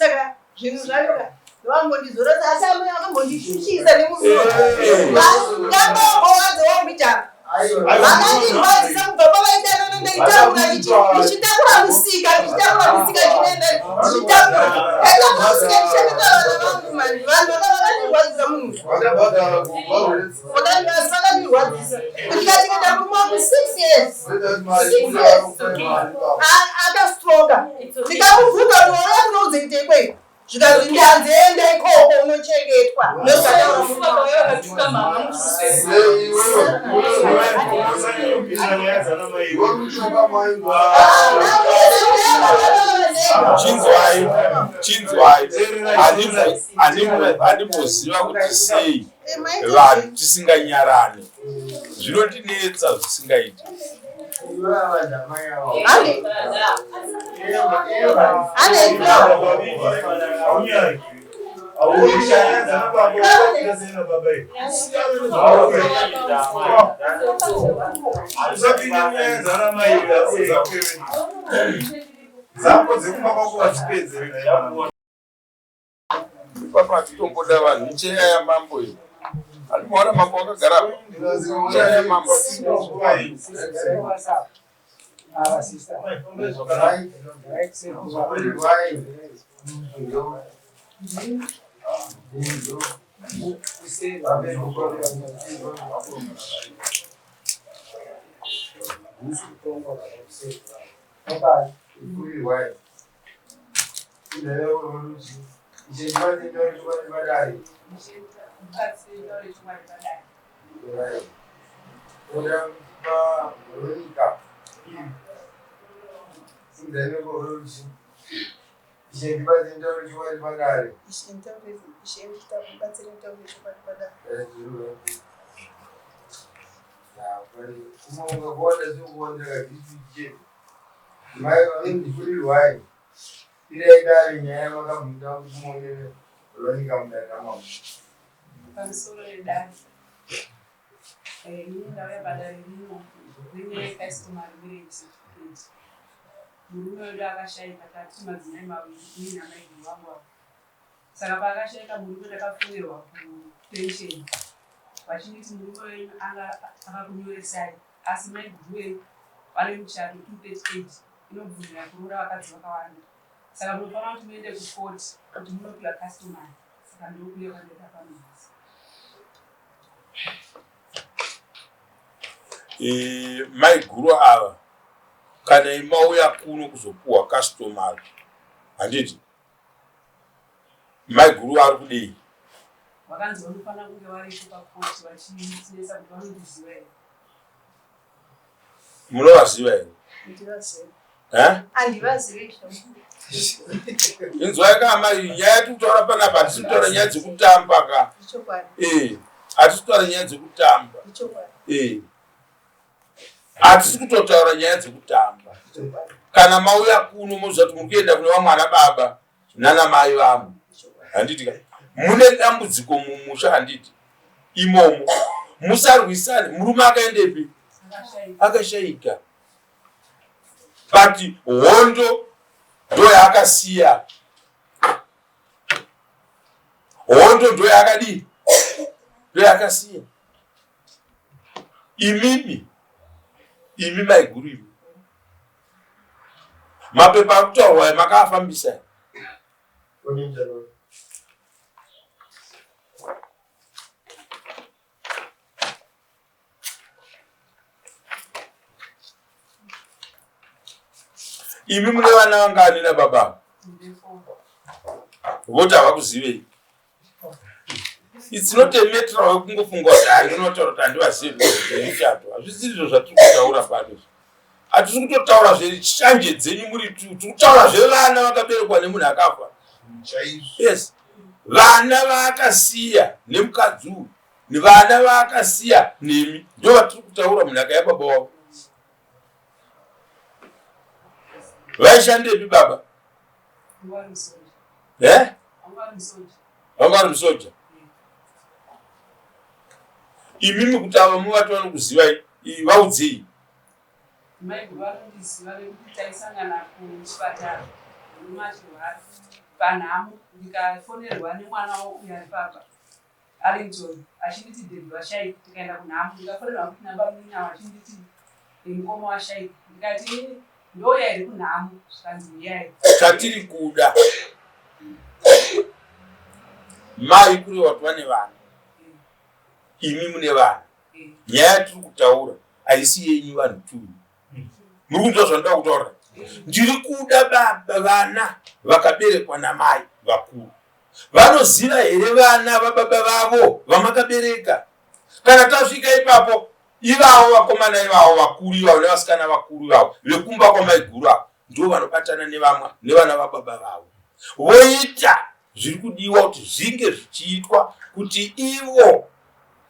Saka zvinhu zvayoka ndovambondizora asame akambondishushisa nemusoro ngabowanze wambita vakandivadzisa kubva pavaitana ndaitakura ndichitakura musika chinoenda ndichitakura musika ndichamita vana vangu mani vanhu vakandivadzisa munhu vakandirwadzisa ndikatienda kumwa ku 6 years akastroka ndikamubvunza kuti waura kunoudzeitekwei zvikanzi ndanzenda ikoko unochengetwa chinzwai handimboziva kuti sei vanhu tisinganyarane zvinotinetsa zvisingaiti titomboda vanhu icheya yamambo iyi andimona mambo akagara icheya yamambo murume wedu akashaika tati madzimai maviri namaiguru vangu avo. Saka paakashaika murume ndakafundirwa kupensheni vachinditi murume wenyu anga akakunyoresai asi maiguru wenyu vane muchato 238 inobvumira kuroora vakadzi vakawanda. Saka munofanira kuti muende kukoti kuti munopiwa customary. Saka ndokuyo kwandoda pamhezi. Maiguru ava kana imauya kuno kuzopuwa customary handiti maiguru ari kudei vakanzi vanofanira kunge varipo pakoti vachinetsa kuti vanondiziva here. munovaziva here? Handivazivi. inzwai kamai nyaya yatitaura panapa hatisi kutaura nyaya dzekutamba ka hatisi kutaura nyaya dzekutamba hatisi kutotaura nyaya dzekutamba. Kana mauya kuno muzoti muri kuenda kune vamwana baba nana mai vamwe handiti ka mune dambudziko mumusha handiti imomo musarwisane. Murume akaendepi? Akashaika. But hondo ndo yakasiya. Hondo ndo yakadi ndo yakasiya. Imi maiguru imi mapepa akutorwa makafambisa imi mune vana vangani nababa voti havakuzivei? It's not a matter of kungofunga kuti handinotaura kuti handivazivi zvemuchato. Hazvisiri izvo zvatiri kutaura pano. Hatisi kutotaura zveshanje dzenyu muri tu, tiri kutaura zvevana vakaberekwa nemunhu akafa. Yes, vana vaakasiya nemukadzi uyu nevana vaakasiya nemi ndo vatiri kutaura munhaka yababa wavo. Vaishandepi baba? Vanga vari musoja. Imimi kuti ava muvati vanokuzivai vaudzei? Maiguru vanondiziva vekuti taisangana kuchipatara murume achirwara panhamo ndikafonerwa nemwana uyu ari papa Arlington achinditi David washaika. Tikaenda kunhamo ndikafonerwa kuti namba munyama achinditi mukoma washaika. Ndikati ndoya iri kunhamo zvikanzi uyai. Chatiri kuda mai kuri watu vane vana, imi mune vana. Nyaya tiri kutaura haisi yenyu vanhu tu. Muri kunzwa zvandoda kutaura? Ndiri kuda baba vana vakaberekwa namai vakuru. Vanoziva here vana vababa vavo vamakabereka? Kana tasvika ipapo ivavo vakomana ivavo vakuru ivavo nevasikana vakuru ivavo vekumba kwamai guru avo ndo vanobatana nevana vababa vavo. Voita zviri kudiwa kuti zvinge zvichiitwa kuti ivo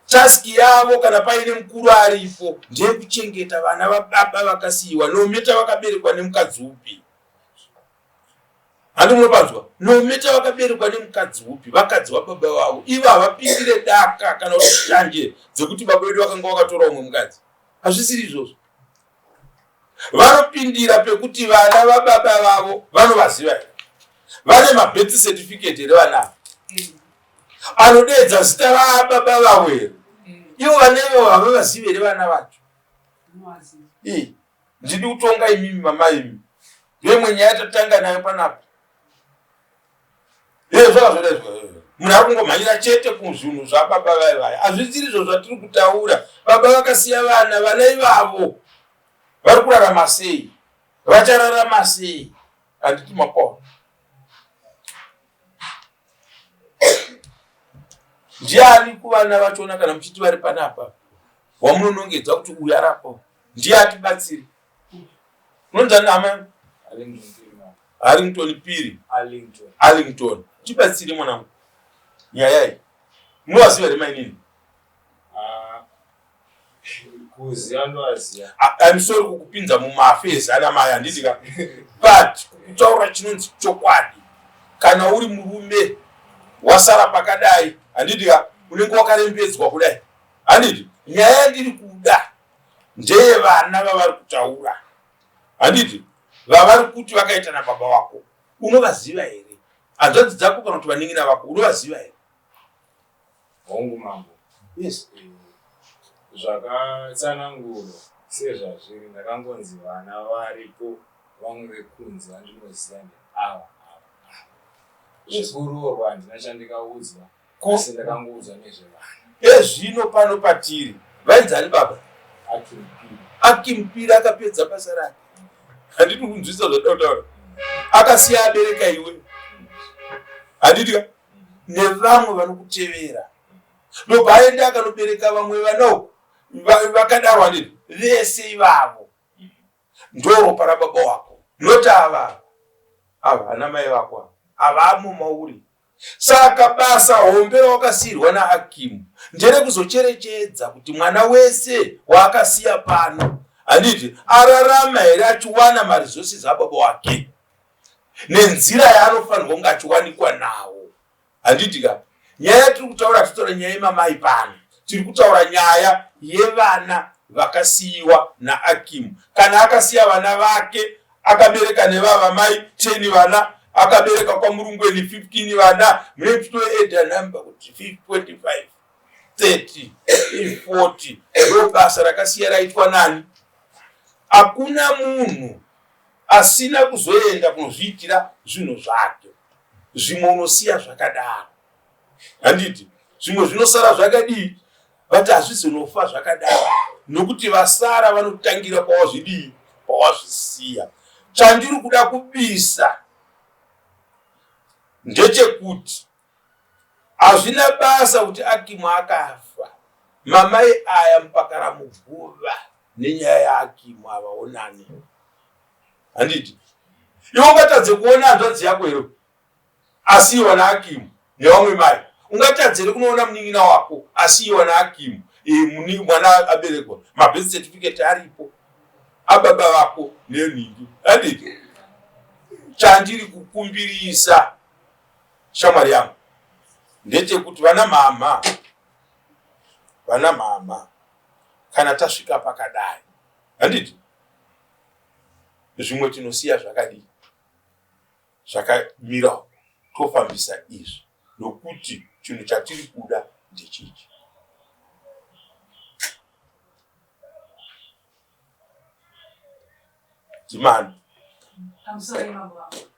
taski yavo kana paine mukuru aripo ndeyekuchengeta vana vababa vakasiyiwa nometa vakaberekwa nemukadzi upi. Handi munopanzwa? Nometa vakaberekwa nemukadzi upi, vakadzi vababa vavo. Ivo havapindire daka kana kuti shanje dzekuti baba vedu vakanga vakatora umwe mukadzi. Hazvisiri izvozvo. Vanopindira pekuti vana vababa vavo vanovaziva here. Vane mabirth certificate here vana. Anodedza zita rababa vavo here. Ivo vanevo havavazivi here vana vacho. Ndidi kutonga imimi mama imi. Yemwe nyaya tatanga nayo panapa. Munhu ari kungomhanyira chete kuzvinhu zvababa vaya. Hazvisiri izvo zvatiri kutaura. Baba vakasiya vana, vana ivavo vari kurarama sei? Vachararama sei? Handiti mapona. Ndiani kuvana vachona kana muchiti vari panapa? Wamunonongedza kuti uyu arapo. Ndiye atibatsiri. Unonzwa nama? Arlington Piri. Arlington. Tibatsiri mwanangu. Nyaya. Munowaziva here mainini? Kuziya ndowaziya. I'm sorry kukupinza mumafezi ana mai handiti ka. But kutaura chinonzi chokwadi. Kana uri murume wasara pakadai handiti ka unenge wakarembedzwa kudai. Handiti nyaya ndiri kuda ndeye vana vavari kutaura. Handiti vavari kuti vakaita nababa wako unovaziva here? Hanzvadzi dzako kana kuti vaningina vako unovaziva here? Hongu mambo. Yes. Zvakatsananguro sezvazviri ndakangonzi vana varipo vamwe vekunzi vandinoziva ava. Zvikurorwa handina chandikaudzwa asi ndakangoudzwa nezvevana. Zvino pano patiri vainzani baba? Akimpiri akapedza basa rake. Handiti kunzwisa zvatautaura. Akasiya abereka iwe. Handiti ka nevamwe vanokutevera. Ndobva aenda akanobereka vamwe vanoko vakadarwa handiti vese ivavo ndoropa rababa wako. Noti ava ana mai vako avamo mauri. Saka basa hombe rawakasiyirwa naHakimu ndere kuzocherechedza kuti mwana wese waakasiya pano handiti ararama here achiwana maresources ababa wake nenzira yaanofanirwa kunge achiwanikwa nawo. Handiti ka nyaya tiri kutaura titora nyaya yemamai pano, tiri kutaura nyaya yevana vakasiyiwa naHakimu. Kana akasiya vana vake akabereka nevava mai 10 vana, akabereka kwamurungweni 15 vana, mune titoedha namba kuti 25 30 40 ro basa rakasiya raitwa nani? Hakuna munhu asina kuzoenda kunozviitira zvinhu zvake. Zvimwe unosiya zvakadaro. Handiti zvimwe zvinosara zvakadii? Vati hazvizonofa zvakadaro nokuti vasara vanotangira pawazvidii, pawazvisiya. Chandiri kuda kubisa ndechekuti hazvina basa kuti Hakimu akafa, mamai aya mpakara muguva nenyaya yaHakimu avaonani. Handiti iwe ungatadze kuona hanzvadzi yako here asiyiwa naHakimu nevamwe mai? Ungatadzere kunoona munin'ina wako asiyiwa naHakimu mwana aberekwa mabirth certificate aripo ababa vako nenhingi? Handiti chandiri kukumbirisa shamwari yangu ndechekuti vana mama kana tasvika pakadai handiti zvimwe tinosiya zvakadii, zvakamira tofambisa izvi nokuti chinhu chatiri kuda ndechichi. Dimani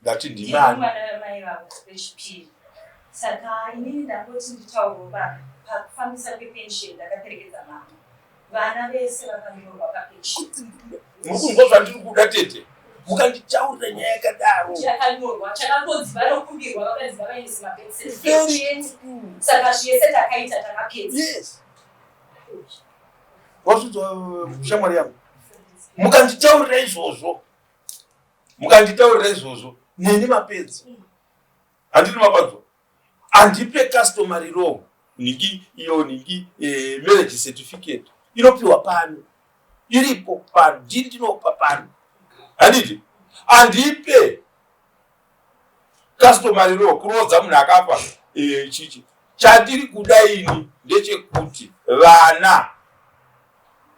ngati ndimani saka inini ndangoti nditaurova pakufambisa kwepensheni ndakaperekedza mama vana vese vakanyorwa papensheni. mukunzwa zvandiri kuda tete mukanditaurira nyaya yakadaro chakanyorwa chakangodzi vanokumbirwa vakanzi vakaendesa mapenseni saka zvese takaita takapedza. yes wazvidzwa shamwari yangu mukanditaurira izvozvo neni mapedza handini mapadzwa andipe customary law ningi iyo ningi marriage certificate inopiwa pano iripo pano ndinopa pano handiti andipe customary law kurodza munhu akafa chichi chandiri kuda ini ndechekuti vana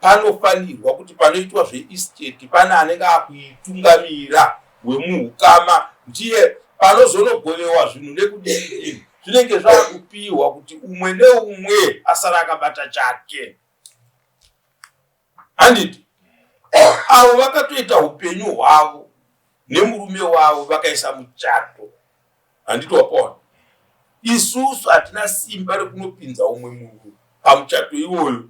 panofanirwa kuti panoitwa zveestate pana anenge akuitungamira wemuhukama ndiye panozonogovewa zvinhu nekudii zvinenge zvakupiwa kuti umwe neumwe asara akabata chake. Handiti avo vakatoita upenyu hwavo nemurume wavo vakaisa muchato. Handiti wapona isusu hatina simba rekunopinza umwe munhu pamuchato iwoyo.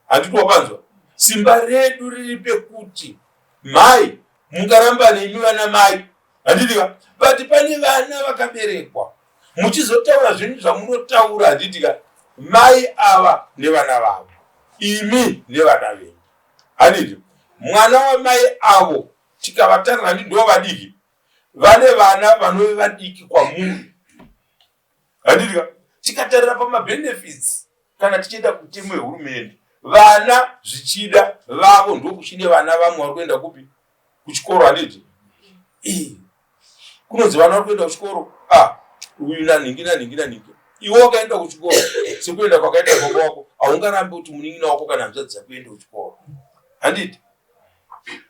Handiti wapanzwa simba redu riri pekuti mai mungaramba nemi vana mai. Handitika but pane vana vakaberekwa muchizotaura zvinhu zvamunotaura. Handitika mai ava nevana vavo imi nevana venyu. Handiti mwana wamai avo tikavatarira ndindo vadiki vane vana vanove vadiki kwamuri. Handitika tikatarira pamabenefits kana tichienda kutemo yehurumende vana zvichida vavo ndokuchine vana vamwe vari kuenda kupi kuchikoro. Handiti kunonzi vana vari kuenda kuchikoro uyu naningi iwe wakaenda kuchikoro sekuenda kwakaita baba wako haungarambi kuti munin'ina wako kana hanzvadzi dzako kuenda kuchikoro. Handiti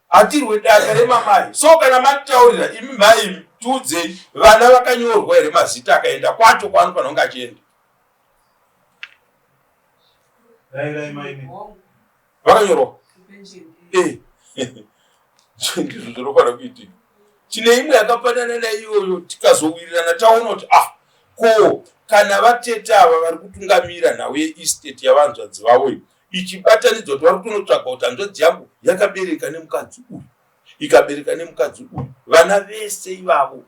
hatirwe daka remamai. So kana matitaurira imi mai tiudzei vana vakanyorwa here mazita akaenda kwacho kwaanofanira kunge achienda vakanyorwa ndizvo zvinofanira kuitika. Tine imwe yakafanana naiyoyo tikazowirirana taona kuti ko kana vatete ava vari kutungamira nhau yeestate yavanzvadzi vavo ichibatanidzwa kuti vari kutonotsvaga kuti hanzvadzi yangu yakabereka nemukadzi uyu ikabereka nemukadzi uyu vana vese ivavo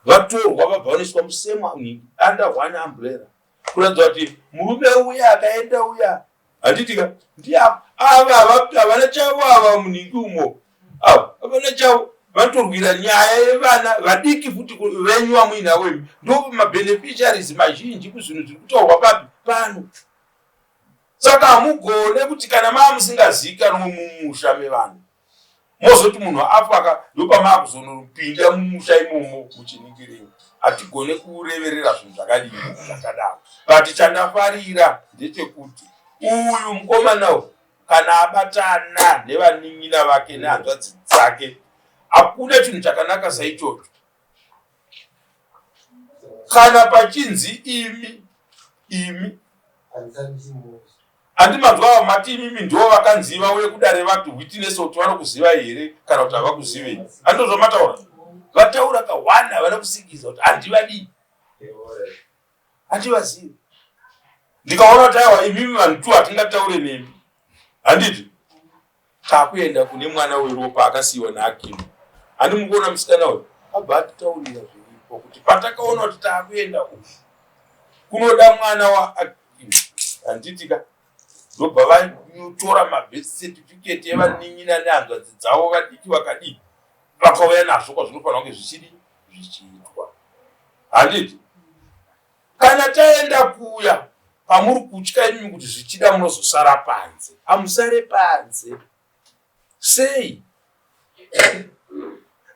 vatorwa vabva vanoiswa musema under one umbrella kuratidza kuti murume uya akaenda uya. Handitika ndiapo ava havana chavo ava muningi umo havana chavo vatorwira nyaya yevana vadiki futi venywa muinavo imi ndo mabeneficiaries mazhinji kuzvinhu zviri kutaurwa papi pano. Saka hamugone kuti kana maa musingazivikanwa mumusha mevanhu mozoti munhu afa ndopamaakuzonopinda mumusha imomo muchiningirimo. Hatigone kureverera zvinhu zvakadii zvakadaro. But chandafarira ndechekuti uyu mukomanawo kana abatana nevanin'ina vake nehanzvadzi dzake hakuna chinhu chakanaka saichocho. Kana pachinzi imi handimanzwa mati imimi ndo vakanziva uye kudare vatu witness kuti vanokuziva here kana kuti havakuzivei. Handozvamataura vataura kahwana havana kusikiza kuti handivadii handivazivi. Ndikaona kuti aiwa imimi vanhu tu hatingataure nemi. Handiti takuenda kune mwana weropa akasiyiwa naAkimu. Handimukuona musikana uyu abva atitaurira zviripo kuti patakaona kuti takuenda kunoda mwana waAkimu. Handitika ndobva vatora mabirth certificate yevanin'ina nehanzvadzi dzavo vadiki vakadii vakauya nazvo kwazvinofanira kunge zvichiitwa. Handiti kana taenda kuya pamuri kutya imimi kuti zvichida munozosara panze hamusare panze. Sei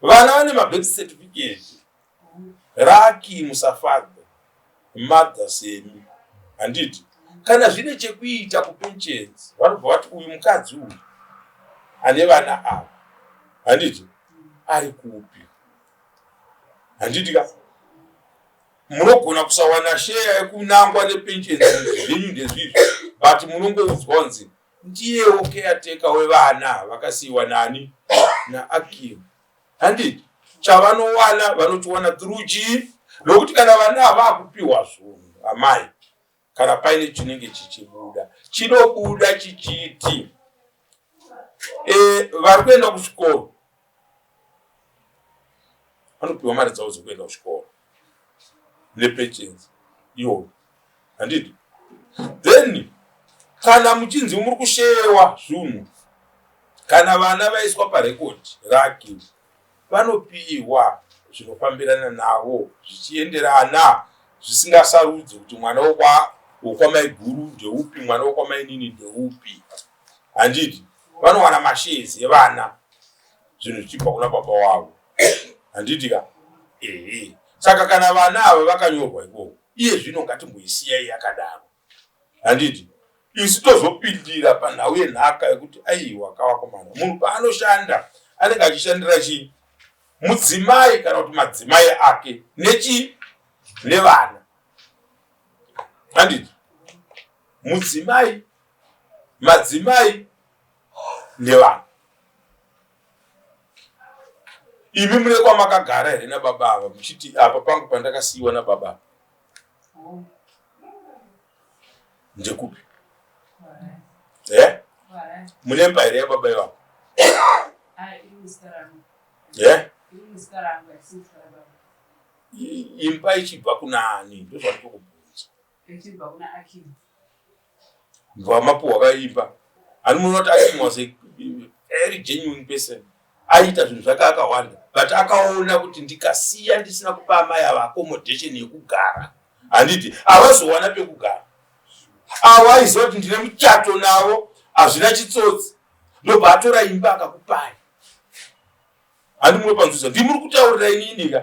vana vane mabirth certificate raki musafadha madha semi. Handiti kana zvine chekuita kupensions vanobva vati uyu mukadzi uyu ane vana ava handiti ari kupi. Handitika munogona kusawana sheya yekunangwa nepensheni zvenyu ndezvizvo, but munongoudzwa kunzi ndiyewo caretaker wevana vakasiyiwa nani naAkimu. Handiti chavanowana vanochiwana through chii? Nokuti kana vana vakupiwa zvinhu amai, kana paine chinenge chichibuda, chinobuda chichiti vari kuenda kuchikoro vanopiwa mari dzavo dzekuenda kuchikoro nepensheni iyoyo. Handiti then kana muchinzi muri kusheyewa zvinhu, kana vana vaiswa parekodi rake vanopiwa zvinofambirana navo zvichienderana, zvisingasarudzi kuti mwana wokwamai guru ndeupi, mwana wokwamai nini ndeupi. Handiti vanowana mashezi evana zvinhu zvichibva kuna baba wavo. Handiti ka saka kana vana ava vakanyorwa ikoko, iye zvino ngatimboisiyai yakadaro. Handiti isu tozopindira panhau yenhaka yekuti aiwa kavakomana munhu paanoshanda anenge achishandira chii? Mudzimai kana kuti madzimai ake nechi? Nevana. Handiti mudzimai, madzimai nevana. Imi mune kwamakagara here nababa ava muchiti apa pangu pandakasiyiwa nababa ndekupi? Munemba here yababa ivavo? Imba ichibva kuna ani? Ndozvandikubvunza. Ichibva kuna Akimu. Vamapuhwa vaimba. Ani munoti Akimu was a very genuine person. Aita zvinhu zvake akawanda, but akaona kuti ndikasiya ndisina kupa amai ava accommodation yekugara, handiti avazowana pekugara. Ava aiziva kuti ndine muchato navo, hazvina chitsotsi, ndobva atora imba akakupai. Handi muri panzvisa ndimuri kutaurira inini ka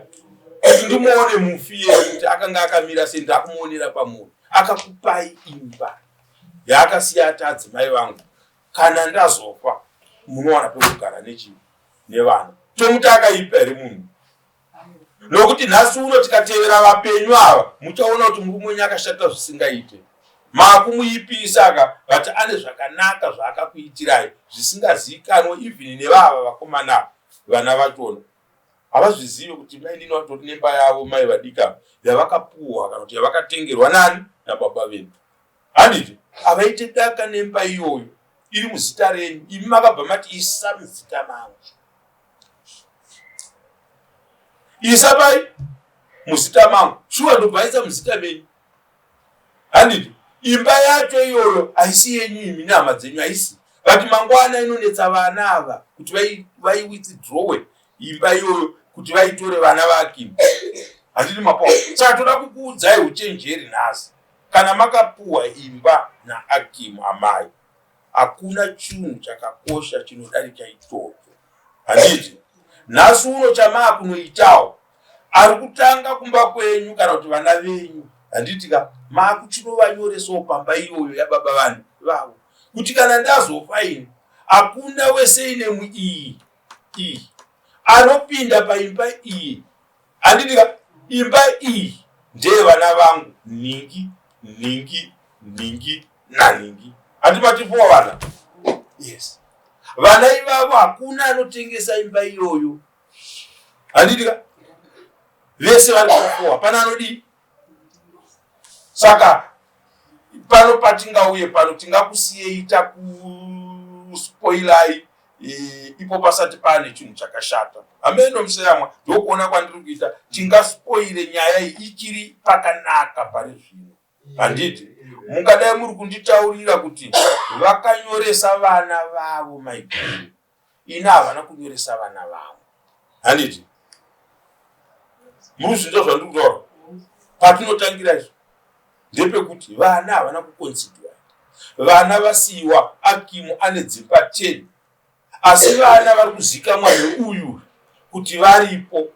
kuti ndimuone mufi kuti akanga akamira sendakumuonera pamunhu, akakupai imba yaakasiya ati adzimai vangu kana ndazofa munowana pekugara nechii? Nevana. Tomuti akaipa here munhu? Nokuti nhasi uno tikatevera vapenyu ava muchaona kuti murume wenyu akashata zvisingaite. Makumuipisa aka but ane zvakanaka zvaakakuitirai zvisingazivikanwa even nevava vakomana vana vachona. Havazvizivi kuti mai ndino vatori nemba yavo mai vadika yavakapuhwa kana kuti yavakatengerwa nani? Nababa venyu. Handiti avaite daka nemba iyoyo iri muzita renyu, imi makabva mati isa muzita mangu. Isa bai muzita mangu, shuwa ndobvaisa muzita menyu. Handiti imba yacho iyoyo haisi yenyu imi nehama dzenyu, haisi. But mangwana inonetsa vana ava kuti withdrawe imba iyoyo kuti vaitore vana vake. Handiti mapo. Saka toda kukuudzai uchenjeri nhasi. Kana makapuhwa imba naAkimu amai, hakuna chinhu chakakosha chinodarika ichocho. Handiti nhasi uno chamaakunoitawo ari kutanga kumba kwenyu kana kuti vana venyu. Handiti ka makuchinovanyoresawo pamba iyoyo yababa vanhu vavo kuti kana ndazofa ini hakuna weseine iyi anopinda paimba iyi. Handiti ka imba iyi ndeye vana vangu ningi ningi ningi naningi. Handimatipowa vana? Yes. Vana ivavo hakuna anotengesa imba iyoyo. Handiti ka vese vari kupowa pana anodii? Saka pano patingauye pano tingakusiyei takuspoilai ipo pasati pane chinhu chakashata. Ameno museyamwa ndokuona kwandiri kuita tingaspoile nyaya iyi ichiri pakanaka pari zvino. Handiti mungadai muri kunditaurira kuti vakanyoresa vana vavo maiguru, ina havana kunyoresa vana vavo. Handiti muzvinto zvandiri kutaura patinotangira izvo ndepekuti vana havana kuconsiderwa. Vana vasiyiwa, Akimu ane dzimba 10, asi vana vari kuzika mwari uyu kuti varipo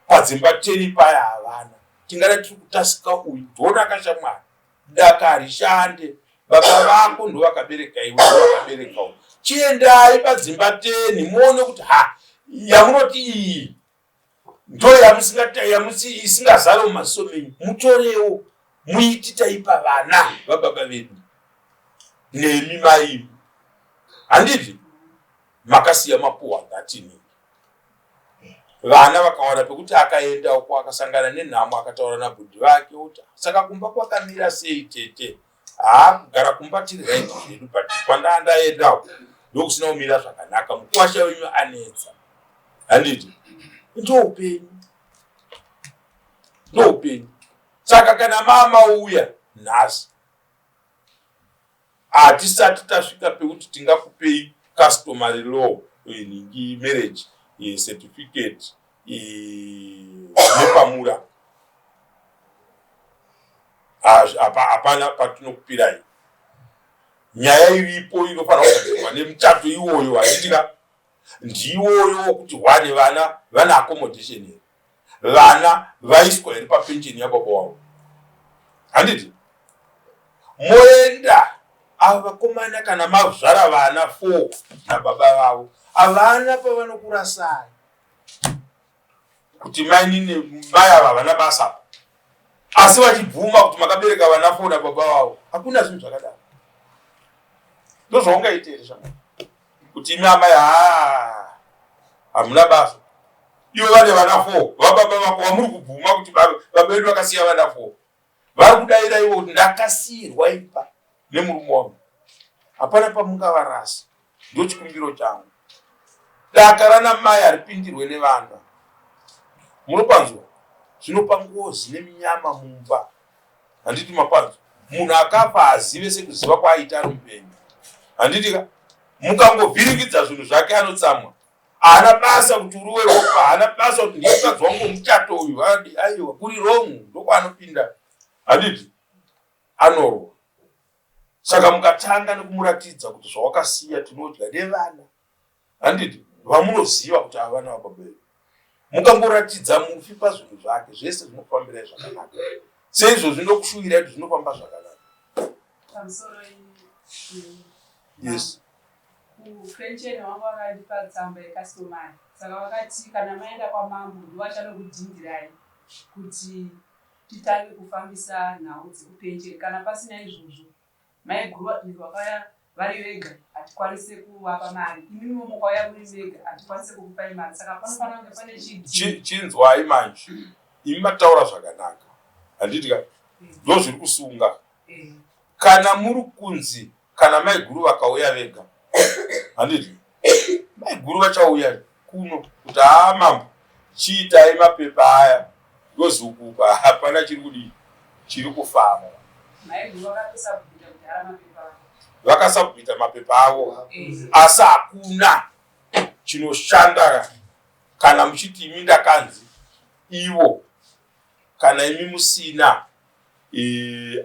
padzimba 10 paya havana. Tingada tiri kutasika uyu ndona akashamwari daka harishande, baba vako ndo vakabereka iwe, ndo vakabereka uyu. Chiendai padzimba 10 muone kuti yamunoti iyi Ndoya isingazalo mumaziso menyu. Mutorewo muiti taipa vana vababa vedu nemi mai. Handiti makasiya mapuwa ngatini. Vana vakawanda pekuti akaenda uko akasangana nenhamo akataura nabhudhi vake uti saka kumba kwakamira sei tete. Kugara kumba tiri right zvedu but pandaenda ndokusina kumira zvakanaka mukwasha wenyu anetsa. Handiti ndoupenyu. Saka kana mama uya nhasi hatisati tasvika pekuti tingakupei customary law marriage certificate nepamura. Hapana patinokupirai. Nyaya iripo inofanira kudzidzwa nemuchato iwoyo. Hachitika ndiwoyo kuti wane vana vana accommodation here. Vana vaiswa here papensheni yababa wavo. Handiti moenda ava vakomana kana mazvara vana 4 nababa vavo havana pavanokura sai kuti mai ava vana basa asi vachibvuma kuti makabereka vana 4 nababa vavo. Hakuna zvinhu zvakadaro. Ndozvaungaita here zvama kuti imi amai hamuna basa ivo vane vana 4 vababa vako vamuri kubvuma kuti baba vedu vakasiya vana 4 vari kudaira ivo kuti ndakasiyirwa ipa nemurume wangu. Hapana pamungavarasa. Ndochikumbiro changu. Daka rana mai haripindirwe nevana. Munopanzwa zvinopa ngozi neminyama mumba. Handiti mapanzwa munhu akafa hazive sekuziva kwaaita ari mupenyu. Handitika mukangovhiringidza zvinhu zvake anotsamwa. Haana basa kuti uruwe ropa. Haana basa kuti ndikadzi wangu muchato uyu. Aiwa kuri wrong ndokwaanopinda. Handiti anorohwa. Saka mukatanga nekumuratidza kuti zvawakasiya tinodya nevana. Handiti vamunoziva kuti havana vababa vedu. Mukangoratidza mufi pazvinhu zvake zvese zvinofambira zvakanaka. Seizvo zvinokushuvirai kuti zvinofamba zvakanaka. Pamusoro yes. Kupensheni wangu wakandipa tsamba yekastomari. Saka vakati kana maenda kwamambo ndovachanokudhindirai kuti titange kufambisa nhau dzekupensheni. Kana pasina izvozvo maiguru vakauya vari vega hatikwanise kuvapa mari. Imimi mukauya muri vega hatikwanise kukupai mari. Saka panofanira kunge pane chinzwai manje. Imi mataura zvakanaka. Handitika ndozviri kusunga. Kana muri kunzi kana maiguru vakauya vega. Handiti maiguru vachauya kuno kuti mambo chiitai mapepa aya ndozokupa hapana chiri kufamba. Vakasabhita mapepa avo asi hakuna chinoshanda. Kana muchiti imi ndakanzi ivo kana imi musina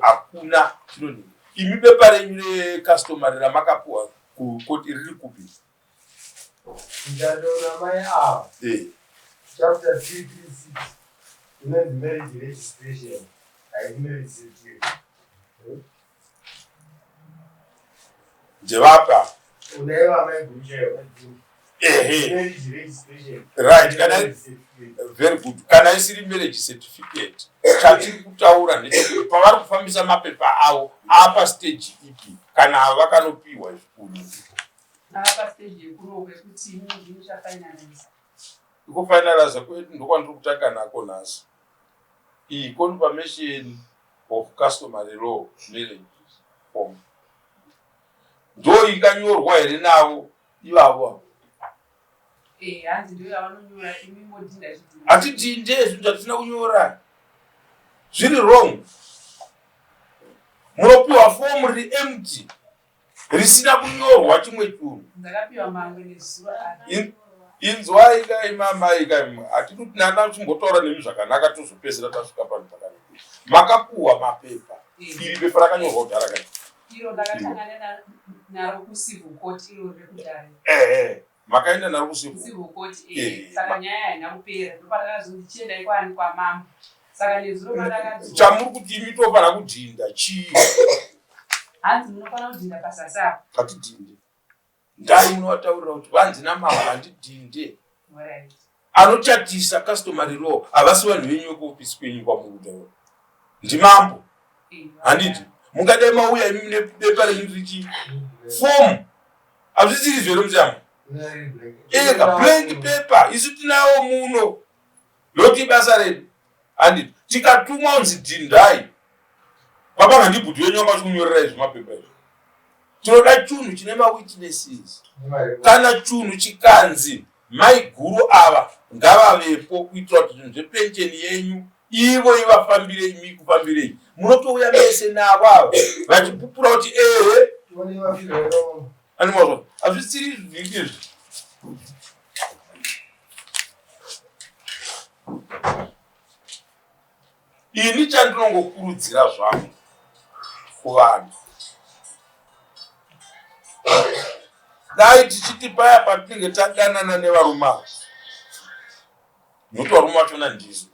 hakuna chinodini. Imi bepa renyu recustomary ramakapuwa kukoti riri kupi? Ndadona mai ava. Chapter 336. Inonzi marriage registration. Marriage certificate. Ndevapa. Unaiva mai guruchayo. Marriage registration. Right. Very good. Kana isiri marriage certificate. Chatiri kutaura ndechekuti pavari kufambisa mapepa avo apa stage ipi kana vakanopiwa zvikuru. Apa stage yekurohwe kuti munhu uchafinalize. Kufinalize kwedu ndokwandiri kutanga nako nhasi. Iyi confirmation of customary law marriage form. Ndo ikanyorwa here navo ivavo. Hanzi ndiyo yavanonyora imi modhinda chidhina. Hatidhinde zvinhu zvatisina kunyora. Zviri wrong. Munopiwa fomu riri empty. Risina kunyorwa chimwe chinhu. Ndakapiwa mangwe nezuva. Inzwai kai mamai kai. Hatidi kuti nana chimbotaura nemi zvakanaka tozopedzera tasvika pano pakanaka. Makapuwa mapepa. Iri pepa rakanyorwa kudhara kai. Iro ndakatangana naro kucivil court iro rekudhara. Makaenda naro kucivil court. Saka nyaya haina kupera. Ndopatakazoti ndichienda ikwani kwamambo. Saka nezuro pandakadzwa. Chamuri kuti imi tofanira kudhinda chii? Hanzi munofanira kudhinda pasasa. Hatidhinde. Ndai munovataurira kuti vanzi namama handidhinde. anochatisa customary law havasi vanhu venyu vekuofisi kwenyu kwamurutaura ndimambo handiti mungadai mauya imi nebepa renyu richi fomu hazvisiri zvere muchama ega blank paper isu tinawo muno loti basa redu handiti tikatumwa unzi dhindai baba ngandibhuti wenyu anga chikunyorerai zvimapepa izvo tinoda chunhu chine mawitnesses kana chunhu chikanzi maiguru ava ngavavepo kuitira kuti zvinhu zvepensheni yenyu ivo ivafambire imi kufambirei munotouya mese navo ava vachipupura kuti animazva hazvisiri zvikizvi ini chandinongokurudzira zvangu kuvanhu dai tichiti paya patinenge tadanana nevarume ava nokuti varume vachona ndiso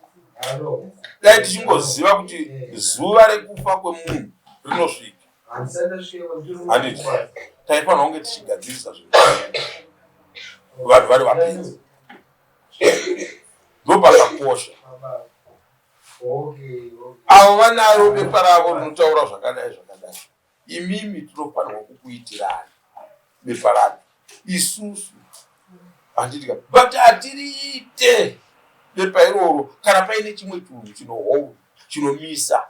dai tichingoziva kuti zuva rekufa kwemunhu rinosvika handiti taifanira kunge tichigadzirisa zvinhu vanhu vari vapenzi ndopakakosha avo vanaro bepa ravo rinotaura zvakadai imimi tinofanirwa kukuitirani bepa rake isusu handitika but hatiriite bepa iroro kana paine chimwe chinhu chinohou chinomisa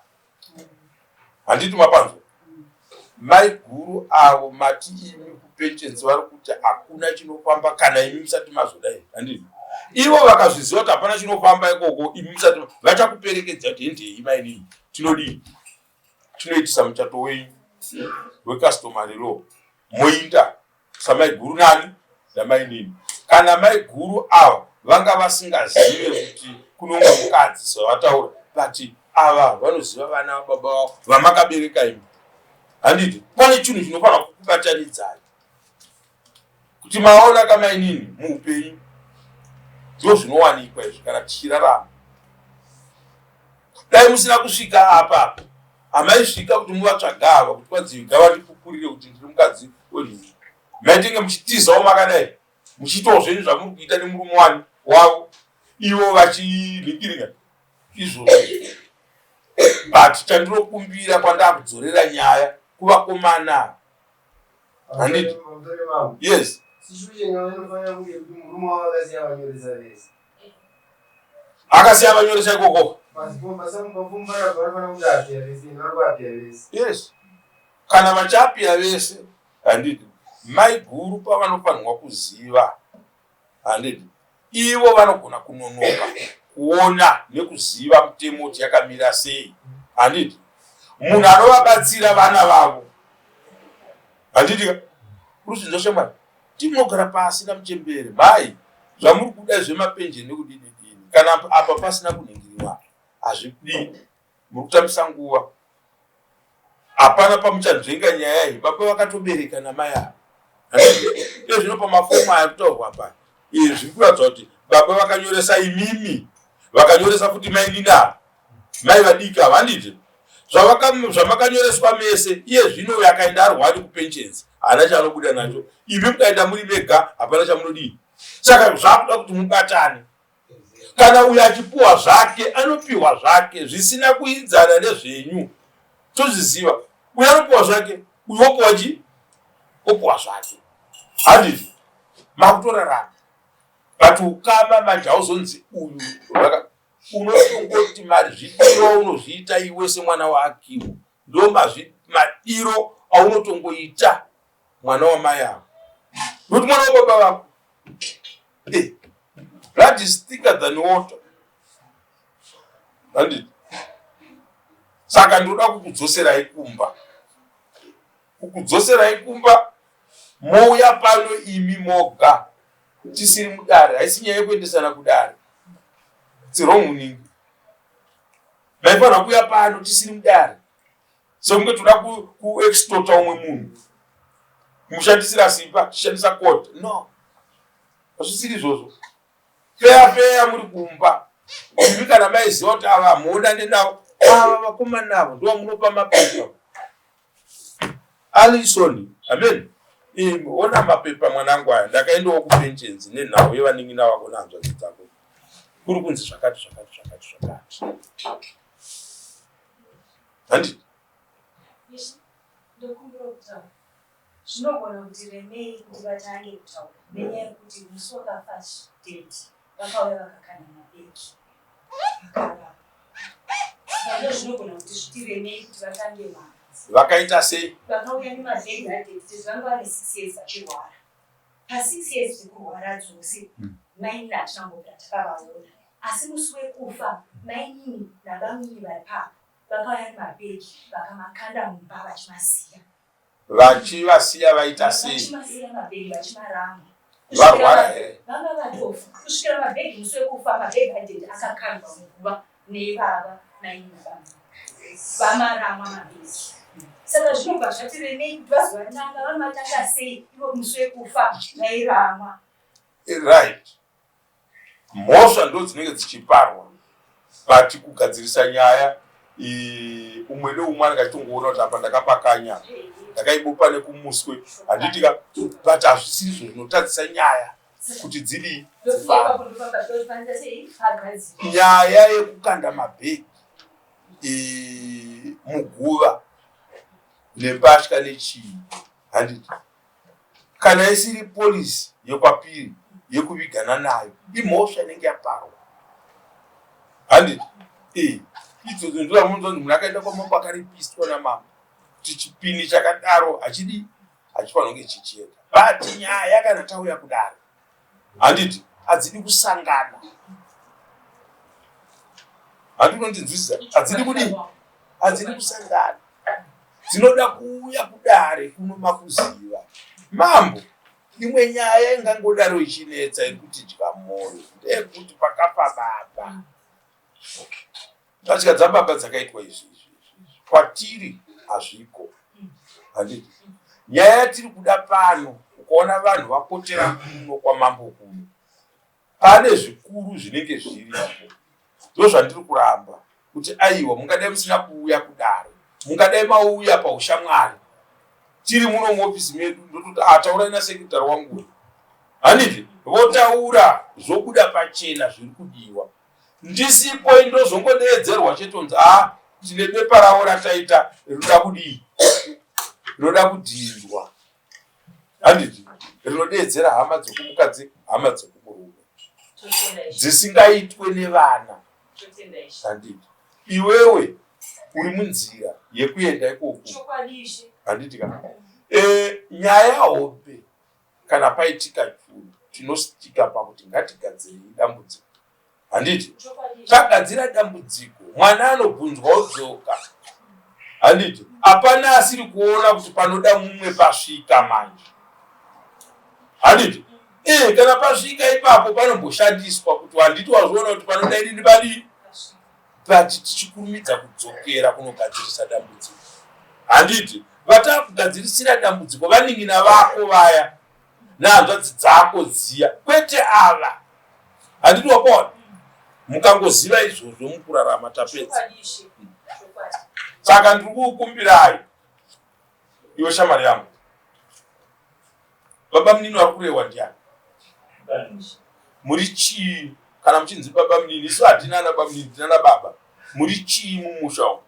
handiti mapanzwa maiguru avo mati imi kupensheni vari kuti hakuna chinofamba kana imi musati mazodai handiti ivo vakazviziva kuti hapana chinofamba ikoko imi musati vachakuperekedza kuti hendei mainini tinodii tinoitisa muchato wenyu wecustomary law moinda samaiguru nani namainini kana maiguru ava vanga vasingazive kuti kunonga mukadzi savataura but ava vanoziva vana baba vavo vamakabereka imi handiti pane chinhu chinofanira kukubatanidzai kuti maona kamainini muupenyu ndo zvinowanikwa izvi kana tichirarama dai musina kusvika apa hamaisvika kuti muvatsvaga ava kuti kwadziviga vandipupurire kuti ndiri mukadzi wenyu maitenge muchitizawo makadai muchiitawo zvenyu zvamuri kuita nemurume wani wavo ivo vachirikiringa izvozvo but chandinokumbira kwandakudzorera nyaya kuvakomana handiti yes akasiya vanyoresa ikoko yes kana vachapira vese handiti maiguru pavanofanirwa kuziva handiti ivo vanogona kunonoka kuona nekuziva mutemo kuti yakamira sei handiti munhu anovabatsira vana vavo handiti kurusinzo shemani tinogara pasi namuchembere mai zvamuri kuda zvemapensheni nekudini kana apa pasina kuningiriwa hazvidi muri kutambisa nguva hapana pamuchanzvenga nyaya iyi baba vakatobereka namai avo iyo zvinopa mafomu aya kutaurwa pa izvi kuratidza kuti baba vakanyoresa imimi vakanyoresa kuti mainina mai vadiki ava handiti zvamakanyoreswa mese iye zvino yakaenda arwari kupenshens haana chaanobuda nacho imi mukaenda muri vega hapana chamunodii saka zvakuda kuti mubatane kana uyo achipuwa zvake anopiwa zvake zvisina kuidzana nezvenyu tozviziva uyo anopiwa zvake uyo wopuwachi opuwa zvake handiti makutorarama but ukama manje hauzonzi uyu unotongoti mari zvidiro unozviita iwe semwana waakiwo ndo madiro aunotongoita mwana wamai avo nokuti mwana wababa vako blood is thicker than water handiti saka ndinoda kukudzoserai kumba mouya pano imi moga tisiri mudare haisi nyaya yekuendesana kudare tsiromuningi maifanira kuuya pano tisiri mudare semunge toda kuextota umwe munhu mushandisira simba tishandisa kota no hazvisiri izvozvo feya muri kumba imi kana maiziva kuti ava muonane navo ava vakomana navo ndo munopa mapepa alisoni amen ona mapepa mwanangu aya ndakaendawo kupenshens nenhau yevaningi navako nanzvadzi dzako kuri kunzi zvakati. Handi ndokumbira kutaura zvinogona kuti Remei kuti vatange kutaura nenyaya yekuti musi wakafast date vakauya vakakanda mabeki vakarara. Zvinogona kuti zviti Remei kuti vatange mwana vakaita sei? vakauya nemabhegi adate zvanga vane 6 years vachirwara. Pa6 years dzikurwara dzose maini hatinangobva takavaona, asi musi wekufa mainini navamini vari papa vakauya nemabhegi vakamakanda mumba vachimasiya. Vachivasiya vaita sei? Vachimasiya mabhegi vachimarama. Varwara here? Vanga vatofa kusvikira mabhegi musi wekufa mabhegi adate akakandwa muguva nevava maini navamini vamaramwa mabhegi. Saka zvinobva zvati Remei kuti vazovatanga vanovatanga sei ivo musi wekufa vairamwa. Right. Mhosva ndo dzinenge dzichiparwa but kugadzirisa nyaya umwe neumwe anenge achitongoona kuti apa ndakapakanya ndakaibupa nekumuswe handitika but hazvisizvo zvinotadzisa nyaya kuti dziri nyaya yekukanda mabhegi muguva nembatya nechii handiti kana isiri polisi yekwapiri yekuvigana nayo imhosva inenge yaparwa handiti idzodzo ndoamunzonzi munhu akaenda kwamambo akaripistwa namama kuti chipini chakadaro hachidi hachifanira kunge chichienda but nyaya kana tauya kudaro handiti hadzidi kusangana handinondinzwisisa hadzidi kudii hadzidi kusangana dzinoda kuuya kudare kunomakuziva mambo. Imwe nyaya ingangodaro ichinetsa ikuti dya mwoyo ndeyekuti pakafa baba. Mbatya dzababa dzakaitwa izvi kwatiri hazviko handiti nyaya yatiri kuda pano ukaona vanhu vakotera kuno kwamambo kuno pane zvikuru zvinenge zviripo ndozvandiri kuramba kuti aiwa mungadai musina kuuya kudaro mungadai mauya paushamwari tiri muno muofisi medu ndototi taura ina sekretari wangu handiti votaura zvobuda pachena zviri kudiwa ndisipo indozongodeedzerwa chetonzi tine bepa ravo rataita rinoda kudii rinoda kudhindwa handiti rinodeedzera hama dzokumukadzi hama dzokumurume dzisingaitwe nevana handiti iwewe uri munzira yekuenda ikoko handiti kana nyaya hope kana paitika chunhu tinostika pakuti ngatigadzire dambudziko handiti tagadzira dambudziko mwana anobvunzwa odzoka handiti hapana asiri kuona kuti panoda mumwe pasvika manje handiti kana pasvika ipapo panomboshandiswa kuti handiti wazviona kuti panoda idini badii but tichikurumidza kudzokera kunogadzirisa dambudziko handiti vatakugadzirisira dambudziko vaningina vako vaya nehanzvadzi dzako ziya kwete ava handiti wapona mukangoziva izvozvo mukurarama tapedza saka ndiri kukumbirai iwe shamari yangu baba munini vari kurewa ndiani muri chii kana muchinzi baba munini isu hatina ana baba munini tinana baba muri chii mumusha umu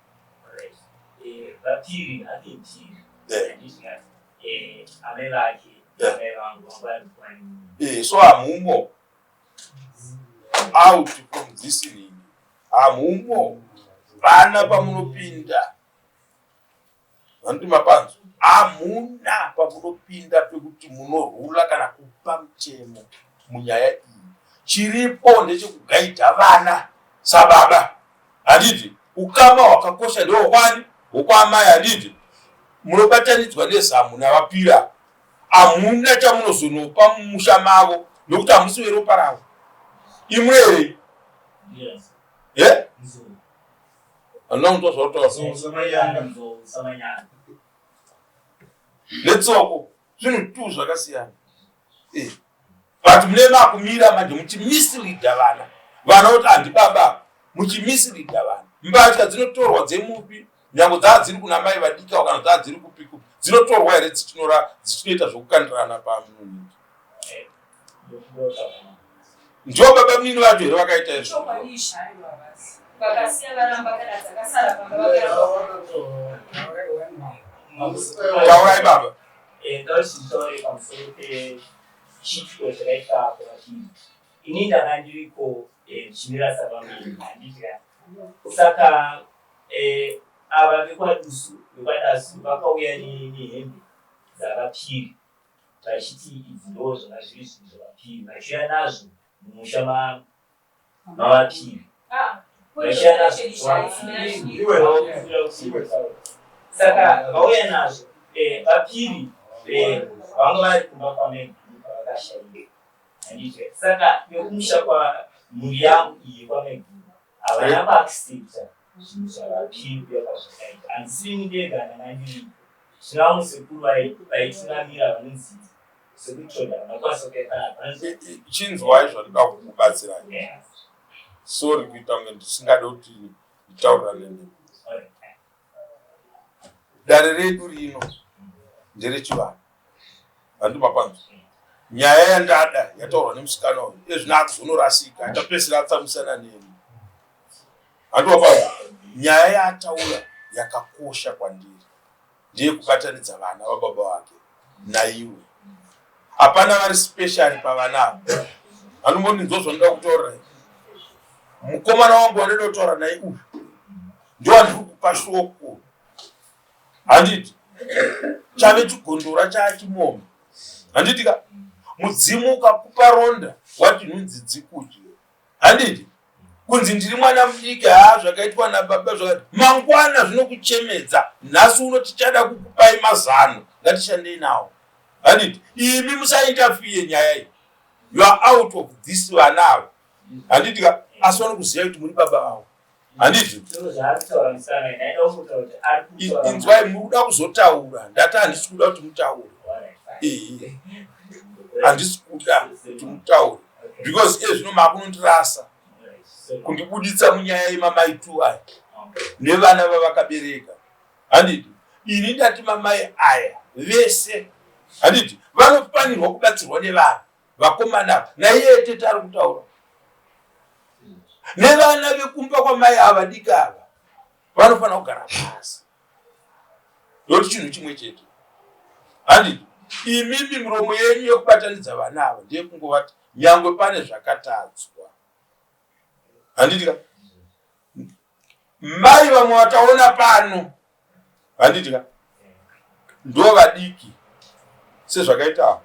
so hamumo out from this ring hamumo vana pamunopinda vanoti mapanzo hamuna pamunopinda pekuti munorhula kana kupa mutemo munyaya iyi chiripo ndechekugaidha vana sababa handiti ukama hwakakosha ndewokwani wokwamai handiti munobatanidzwa nezamu navapira hamuna chamunozonopa mumusha mavo nokuti hamusi weropa ravo imwe here netsoko zvinhu tu zvakasiyana but mune makumira manje muchimisirida vana kuti handi baba muchimisirida vana mbatya dzinotorwa dzemupi nyango dzaa dziri kuna mai vadika kana dzaa dziri kupiku dzinotorwa here dzichinoita zvokukandirana pamunhu Ndio baba mnini wacho here wakaita izvo. Chokwanisha aiwa basi. vakasiya varamba kana dzakasara panga vagara Taurai baba. Ndositore pamusoro pechitiko chakaita kwachii ini ndakandiriko chimira vamweni handitya saka ava vekwadusu vakauya nehembe dzavapiri vachiti idzi ndo zvona zviri zvinhu zvavapiri vachiuya nazvo mumusha mavapiri vachiuya nazvo saka vauya nazvo vapiri vanga vari kumba kwameguru pavakashayira handitya saka vekumusha kwamhuri yangu iyi kwameguru havana kuaccepta zvinhu zvavapiri yakazvakaita handisini ndega ndangandiri zvinamu sekuru vaitunamira vanonzi sekutoda vanokwanisa kuekana chinzwai zvandida kukubatsirai. Sorry kuita kunge ndisingade kuti nditaurirane nemi. Dare redu rino nderechivanhu. Handimapandwa. Nyaya yandada yataurwa nemusikana uyu ezvino akuzonorasika atapedzisira atsamusana nemi. Handimapandwa. Nyaya yaataura yakakosha kwandiri ndeyekubatanidza vana vababa vake naiwe. Hapana vari special pavana. Hanomboni nzozvo ndoda kutaura. Mukomana wangu wanoda kutaura naye uyu ndio andiri kupa shoko. Handiti chave chigondora chachimombe. Handiti ka mudzimu ukakupa ronda wati nhunzi dzikudye. Handiti kunzi ndiri mwana mudiki zvakaitwa nababa zvakati mangwana zvinokuchemedza nhasi unoti tichada kukupai mazano ngatishandei nawo. Handiti imi musainterfere nyaya iyi. You are out of this vana ava. Handiti ka asi vanokuziva kuti muri baba vavo. Handiti inzwai muri kuda kuzotaura ndati handisi kuda kuti mutaure. Handisi kuda kuti mutaure because ezvino makunondirasa kundibuditsa munyaya yemamaitu aya nevana vavakabereka. Handiti ini ndati mamai aya vese handiti vanofanirwa kubatsirwa nevana vakomana naiye tete ari kutaura nevana vekumba kwamai ava diki ava vanofanira kugara pasi ndokuti chinhu chimwe chete. Handiti imimi miromo yenyu yekubatanidza vana ava ndeyekungovati nyangwe pane zvakatadzwa. Handiti ka mai vamwe vataona pano handiti ka ndo vadiki sezvakaita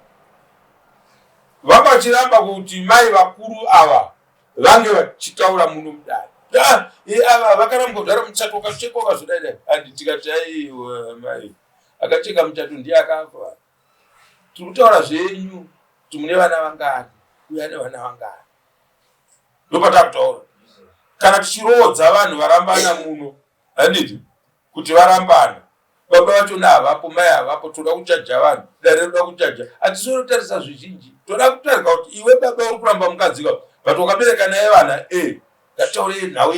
vanga vachiramba kuti mai vakuru ava vange vachitaura muno mudare ava vakaramba kugara muchato wakacheka wakazodai handiti kati aiwa mai akacheka muchato ndiye akafa. Tiri kutaura zvenyu kuti mune vana vangani uya nevana vangani ndopatakutaura. Kana tichirodza vanhu varambana muno handiti kuti varambana baba vacho navapo mai avapo toda kuchaja vanhu dare roda kuchaja hatizonotarisa zvizhinji toda kutarika kuti iwe baba uri kuramba mukadzika but wakabereka naye vana ngataure nhau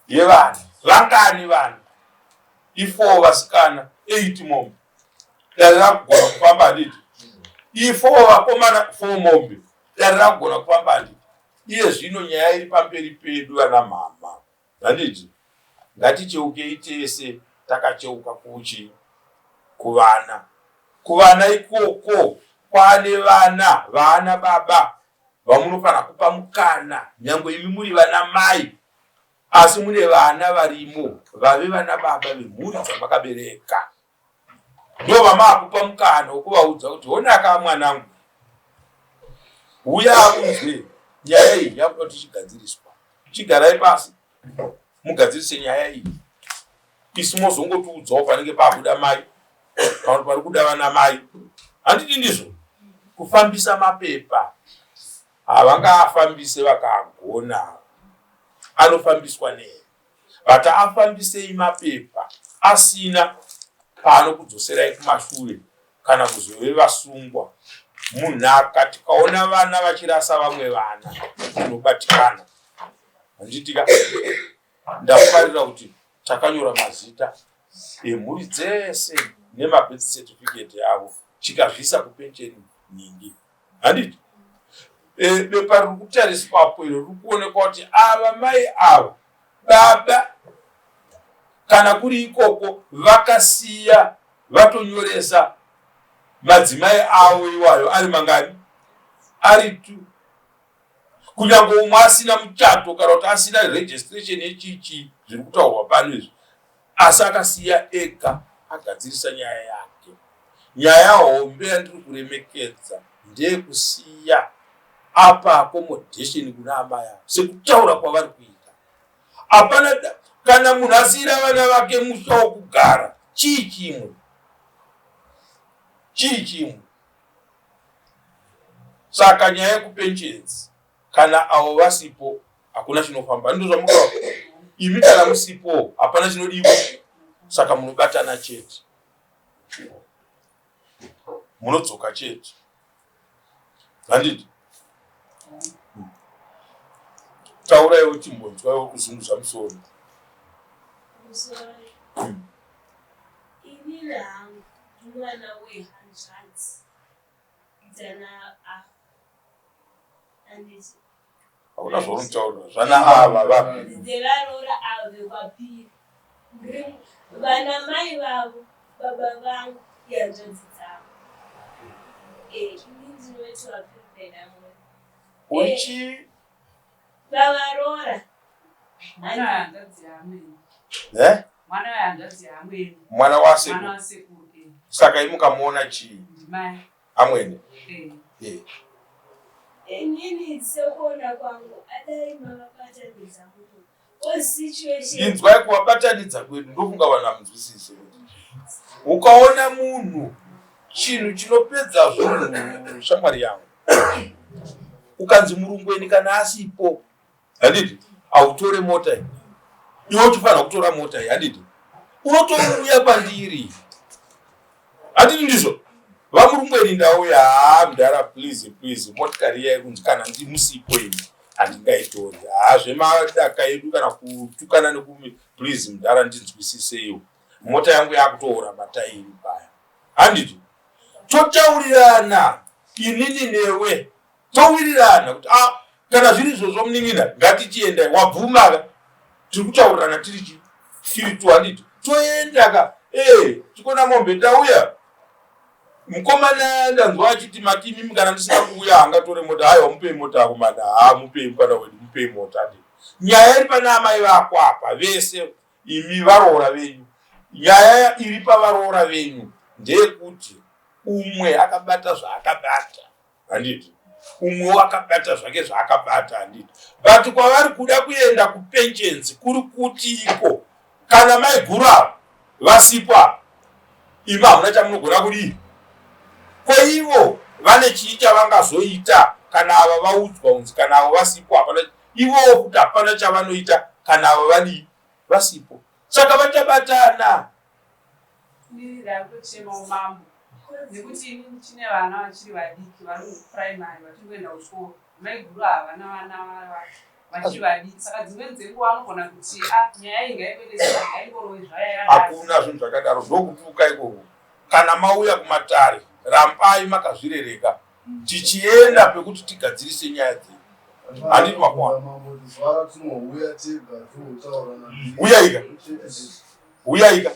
yevana vangani vanhu i4 vasikana 8 mombe dare rakugona kufamba handiti i4 vakomana 4 mombe dare rakugona kufamba handiti. Iye zvino nyaya iri pamberi pedu vana mama handiti ngaticheukei tese takacheuka kuvana ikoko kwane vana baba vamunofanira kupa mukana nyangwe imi muri vana mai asi mune vana varimo vave vana baba vemhuri dzamakabereka ndo vamaakupa mukana wekuvaudza kuti honaka mwanangu uya unzwe nyaya iyi yakuda kuti chigadziriswa chigarai pasi mugadzirise nyaya iyi isi mozongotiudzawo panenge pakuda mai kana pari kuda vana mai. Handiti ndizvo kufambisa mapepa havangafambise vakagona anofambiswa nei but afambisei mapepa asina paanokudzoserai kumashure kana kuzove vasungwa munhaka. Tikaona vana vachirasa vamwe vana tinobatikana. Handitika ndafarira kuti takanyora mazita emhuri dzese nemabirth certificate avo chikazvisa kupensheni nyingi. Handiti bepa riri kutariswapo iro riri kuonekwa kuti ava mai ava baba kana kuri ikoko vakasiya vatonyoresa madzimai avo iwayo ari mangani ari 2 kunyange umwe asina muchato kana kuti asina registration yechichi zviri kutaurwa pano izvi asi akasiya ega agadzirisa nyaya yake. Nyaya hombe yandiri kuremekedza ndeyekusiya apa accommodation kuna amai avo sekutaura kwavari kuita. Hapana kana munhu asiyira vana vake musha wokugara chii chimwe. Saka nyaya yekupensions kana avo vasipo hakuna chinofamba. Ndizvo zvamukaona imi kana musipo hapana chinodiwa. Saka munobatana chete, munodzoka chete. Handiti tauraiwo timbonzwaiwo kuzunguza musoro. Ini hangu mwana we-100 dzana anditi hakuna zvaunutaura zvana ava vapi dzevarora ave kwapiri vana mai vavo baba vangu yanzvadzi dzavo ini ndinoti wapiripeda mwe uchi vavarora mwana wahanzvadzi yaamweni mwana wasekuru. Saka imukamuona chii Ndimai amwene inini sekuona kwangu adai mavabatanidza mutu situation inzwai kuvabatanidza kwedu ndokunga vanhu hamunzwisise. Ukaona munhu chinhu chinopedza zvinhu shamwari yangu ukanzi murungweni kana asipo handiti autore mota iyi iwe uchifanira kutora mota iyi handiti unotouya kwandiri handiti ndizvo vamurungweni ndauya mudhara please motikari yai kunzi kana ndimusipo ini handingaitori zvemadaka edu kana kutukana nekumi please mudhara ndinzwisiseiwo mota yangu yakutoora matairi paya handiti totaurirana inini newe towirirana kuti kana zviri izvozvo munin'ina ngatichienda wabvumaka tiri kutaurirana tiri tu handiti toendaka tikona mombe ndauya mukomana ndanzwa achiti matimi kana ndisina kuuya hangatore mota haiwa mupei mota yako mana mupei mukana wedu mupei mota handiti nyaya iri pana amai vako apa vese imi varoora venyu nyaya iri pavaroora venyu ndeyekuti umwe akabata zvaakabata handiti umwe wakabata zvake zvaakabata handiti but kwavari kuda kuenda kupensions kuri kuti iko kana maiguru avo vasipo imi hamuna chamunogona kudii kweivo vane chii chavangazoita kana ava vaudzwa unzi kana avo vasipo hapana ivowo kuti hapana chavanoita kana ava vadii vasipo saka vachabatana. ndirakuchema umambo nekuti ini chine vana vachiri vadiki vari kupuraimari vachiri kuenda kuchikoro maiguru ava vana vachiri vadiki saka dzimweni dzenguva anogona kuti nyaya iyi ngaipedesa ngaingorowe zvaya hakuna zvinhu zvakadaro ndokutuka ikoko kana mauya kumatare rambai makazvirereka tichienda pekuti tigadzirise nyaya dzedu handiti makwana uyaika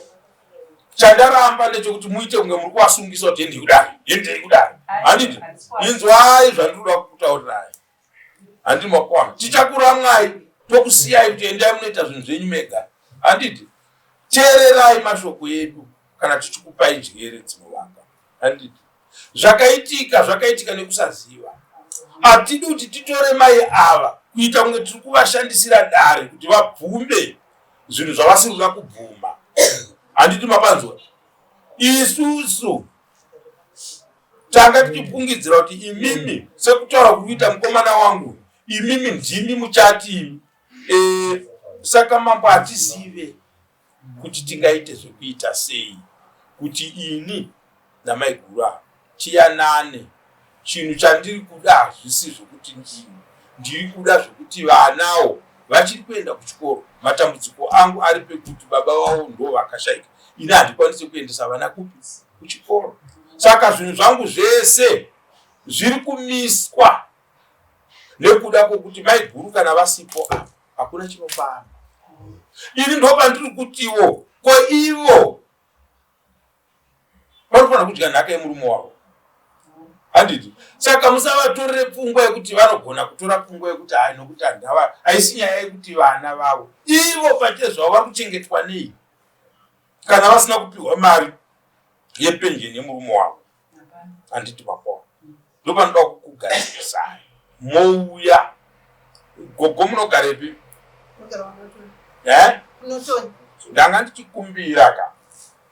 chandaramba ndechekuti muite kunge muri kuvasungisa kuti endei kudai handiti inzwai zvandinoda kutaurirai handiti makwana tichakuramwai tokusiyai kuti endai munoita zvinhu zvenyu mega handiti teererai mashoko edu kana tichikupai njere dzinovanga handiti zvakaitika nekusaziva hatidi kuti titore mai ava kuita kunge tiri kuvashandisira dare kuti vabvume zvinhu zvavasiri kuda kubvuma handiti mapanzwa isusu tanga tichifungidzira kuti imimi sekutaura kuita mukomana wangu imimi ndimi muchati saka mambo hatizive kuti tingaite zvekuita sei kuti ini namaiguru avo tiyanane. Chinhu chandiri kuda zvisizvo kuti ndiri kuda zvokuti vanawo vachiri kuenda kuchikoro matambudziko angu ari pekuti baba vavo ndo vakashaika ini handikwanisi kuendesa vana kupi kuchikoro saka zvinhu zvangu zvese zviri kumiswa nekuda kwokuti mai guru kana vasipo apa hakuna chinofamba. Ini ndopa ndiri kutiwo ko ivo vanofana kudya nhaka yemurume wavo. Handiti saka musavatorere pfungwa yekuti vanogona kutora pfungwa yekuti hai nokuti handava haisi nyaya yekuti vana vavo ivo pachezvavo vari kuchengetwa nei kana vasina kupiwa mari yepenjeni yemurume wavo. Handiti mapoa ndopanoda kukugadzirisai mouya gogo munogarepi? Ndanga ndichikumbira ka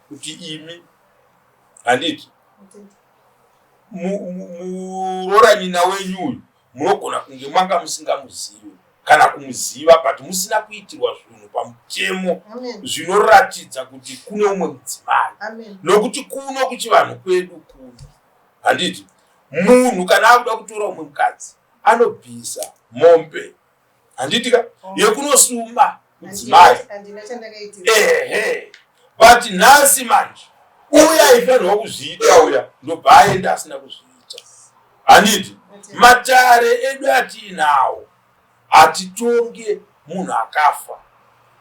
kuti imi handiti muroranyina wenyu uyu munogona kunge manga musingamuzivi kana kumuziva but musina kuitirwa zvinhu pamutemo zvinoratidza kuti kune umwe mudzimai nokuti kuno kuchivanhu kwedu kuno handiti munhu kana akuda kutora umwe mukadzi anobvisa mombe handitika yekunosuma mudzimai. But nhasi manje uya aifanirwa kuzviita uya ndobva aenda asina kuzviita. Handiti matare edu atiinawo atitonge munhu akafa.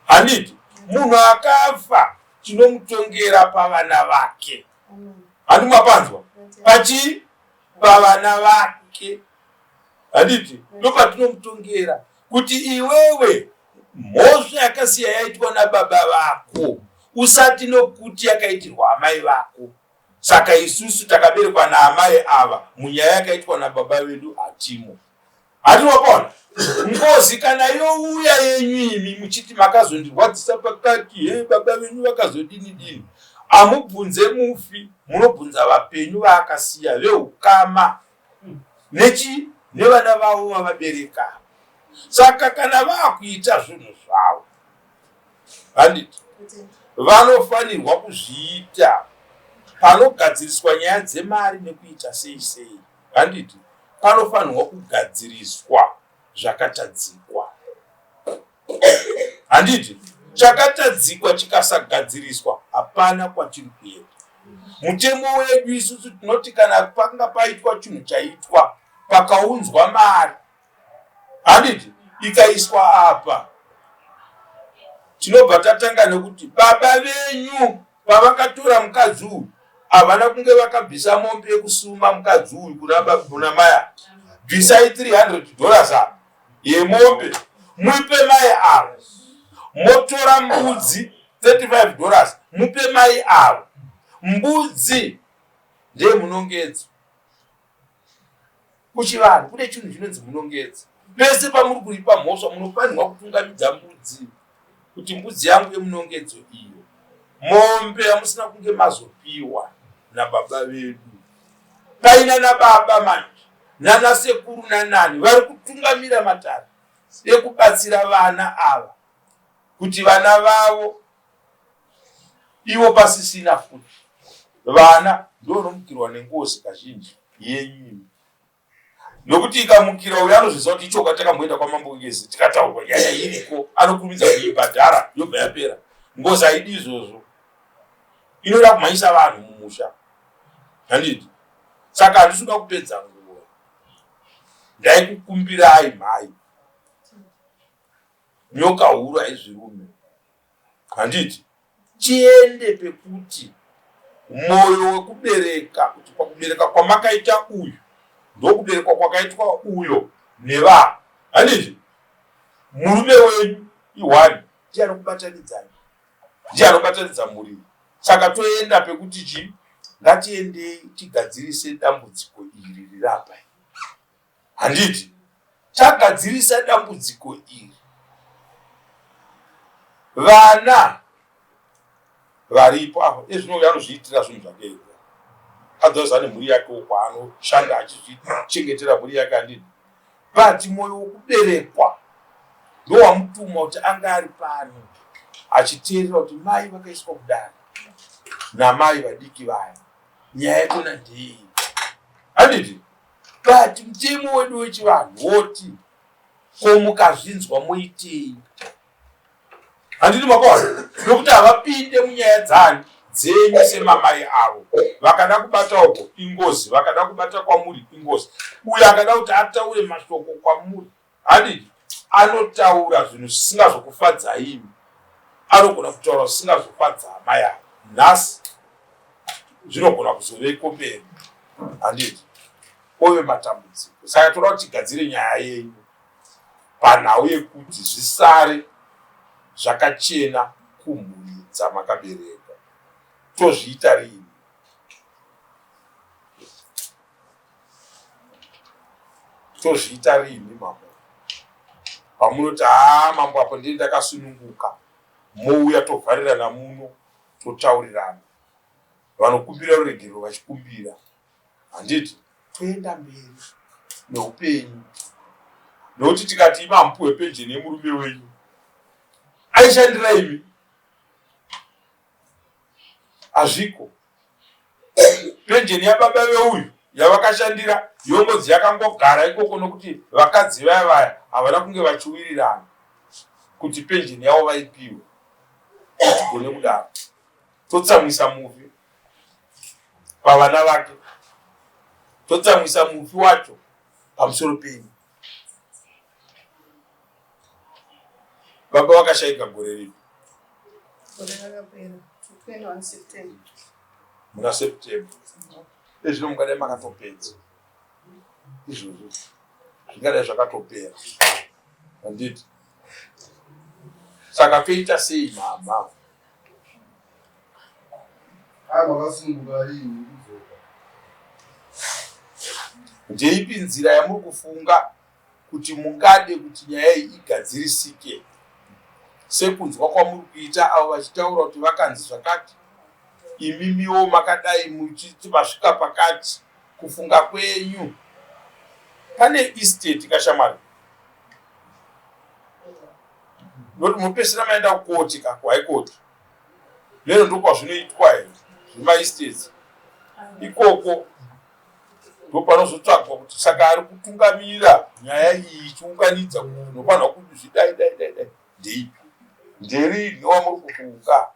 Handiti munhu akafa tinomutongera pavana vake. Handi mapanzwa pachi pavana vake. Handiti ndopatinomutongera kuti iwewe mhosva yakasiya yaitwa nababa vako usati nokuti yakaitirwa amai vako. Saka isusu takaberekwa naamai ava munyaya yakaitwa nababa vedu hatimo. Hatinopona ngozi kana youya yenyu imi muchiti makazondirwadzisa pakati baba venyu vakazodini amubvunze mufi munobvunza vapenyu vaakasiya veukama nevana vavo vavabereka. Saka kana vakuita zvinhu zvavo handiti vanofanirwa kuzviita panogadziriswa nyaya dzemari nekuita sei. Handiti panofanirwa kugadziriswa zvakatadzikwa. Handiti chakatadzikwa chikasagadziriswa hapana kwachiri kuenda. Mutemo wedu isusu tinoti kana panga paitwa chinhu chaitwa pakaunzwa mari handiti ikaiswa apa tinobva tatanga nekuti baba venyu pavakatora mukadzi uyu havana kunge vakabvisa mombe yekusuma mukadzi uyu kuna maya bvisai $300 yemombe mupe mai avo. Motora mbudzi $35 mupe mai avo. Mbudzi ndeye munongedzo. Kuchivanhu kune chinhu chinonzi munongedzo. Pese pamuri kuripa mhosva munofanirwa kutungamidza mbudzi kuti mbudzi yangu yemunongedzo iyo. Mombe hamusina kunge mazopiwa nababa vedu. Paina nababa manje nanasekuru nanani vari kutungamira matare ekubatsira vana ava kuti vana vavo ivo pasisina futi vana ndonomukirwa nengozi kazhinji yenyu. Nokuti ikamukira uyo anozviziva kuti ichoka takamboenda kwamambo ngezi tikataurwa nyaya iriko anokurumidza kuibhadhara yobva yapera. Ngozi haidi izvozvo inoda kumhanyisa vanhu mumusha. Handiti saka handisuda kupedza nguva ndaikukumbirai mhai nyoka huru haizvirume. Handiti chiende pekuti mwoyo wekubereka kuti pakubereka kwamakaita uyu ndokuberekwa kwakaitwa uyo nevanhu. Handiti murume wenyu iwani ndiye anokubatanidzani, ndiye anobatanidza murimi. Saka toenda pekuti ngatiendei tigadzirise dambudziko iri rirapa. Handiti tagadzirisa dambudziko iri vana varipo apo ezvino anozviitira zvinhu zvake ega. Adzozane mhuri yake kwaanoshanda achizvichengetera mhuri yake. Handiti but mwoyo wokuberekwa ndowamutuma kuti anga ari pano achiteerera kuti mai vakaiswa kudai namai vadiki vaya nyaya yakona ndei. Handiti but mutemo wedu wechivanhu woti ko mukazvinzwa moitei. Handiti makaona nokuti havapinde munyaya dzenyu semamai avo. Vakada kubata uko ingozi, vakada kubata kwamuri ingozi. Uyo akada kuti ataure mashoko kwamuri, handiti anotaura zvinhu zvisingazokufadza imi. Anogona kutaura zvisingazofadza hama yavo. Nhasi zvinogona kuzoveko mberi, handiti ove matambudziko. Saka toda kuti tigadzire nyaya yenyu panhau yekuti zvisare zvakachena kumhuri dzamakabereka. Tozviita rini? Tozviita rini mambo? Pamunoti mambo apo ndini ndakasununguka, mouya tovharirana muno totaurirana, vanokumbira ruregero vachikumbira, handiti toenda mberi neupenyu. Nokuti tikati ima mupuwe penjeni yemurume wenyu, aishandira imi? Hazviko. Penjeni yababa veuyu yavakashandira yongodzi yakangogara ikoko nokuti vakadzi vaya havana kunge vachiwirirana kuti penjeni yavo vaipiwe. Hatigone kudaro. Totsamwisa mufi pavana vake, totsamwisa mufi wacho pamusoro penyu. Baba vakashayika gore ripi? Muna September. Izvino mungadai makatopedza. Izvozvo zvingadai zvakatopera, handiti? Saka toita sei mama? Makasunguka rini kudzoka? Ndeipi nzira yamuri kufunga kuti mungade kuti nyaya iyi igadzirisike? Sekunzwa kwamuri kuita avo vachitaura kuti vakanzi zvakati, imimiwo makadai muchiti vasvika pakati, kufunga kwenyu pane estate kashamari. Noti mupesera maenda kukoti kuhaikoti. Lero ndokwa zvinoitwa here zvemaestates. Ikoko ndopanozotsvagwa kuti saka ari kutungamira nyaya iyi ichiunganidza kuti zvinofanirwa kuti zvidai ndeipi? Nderini wamuri kufunga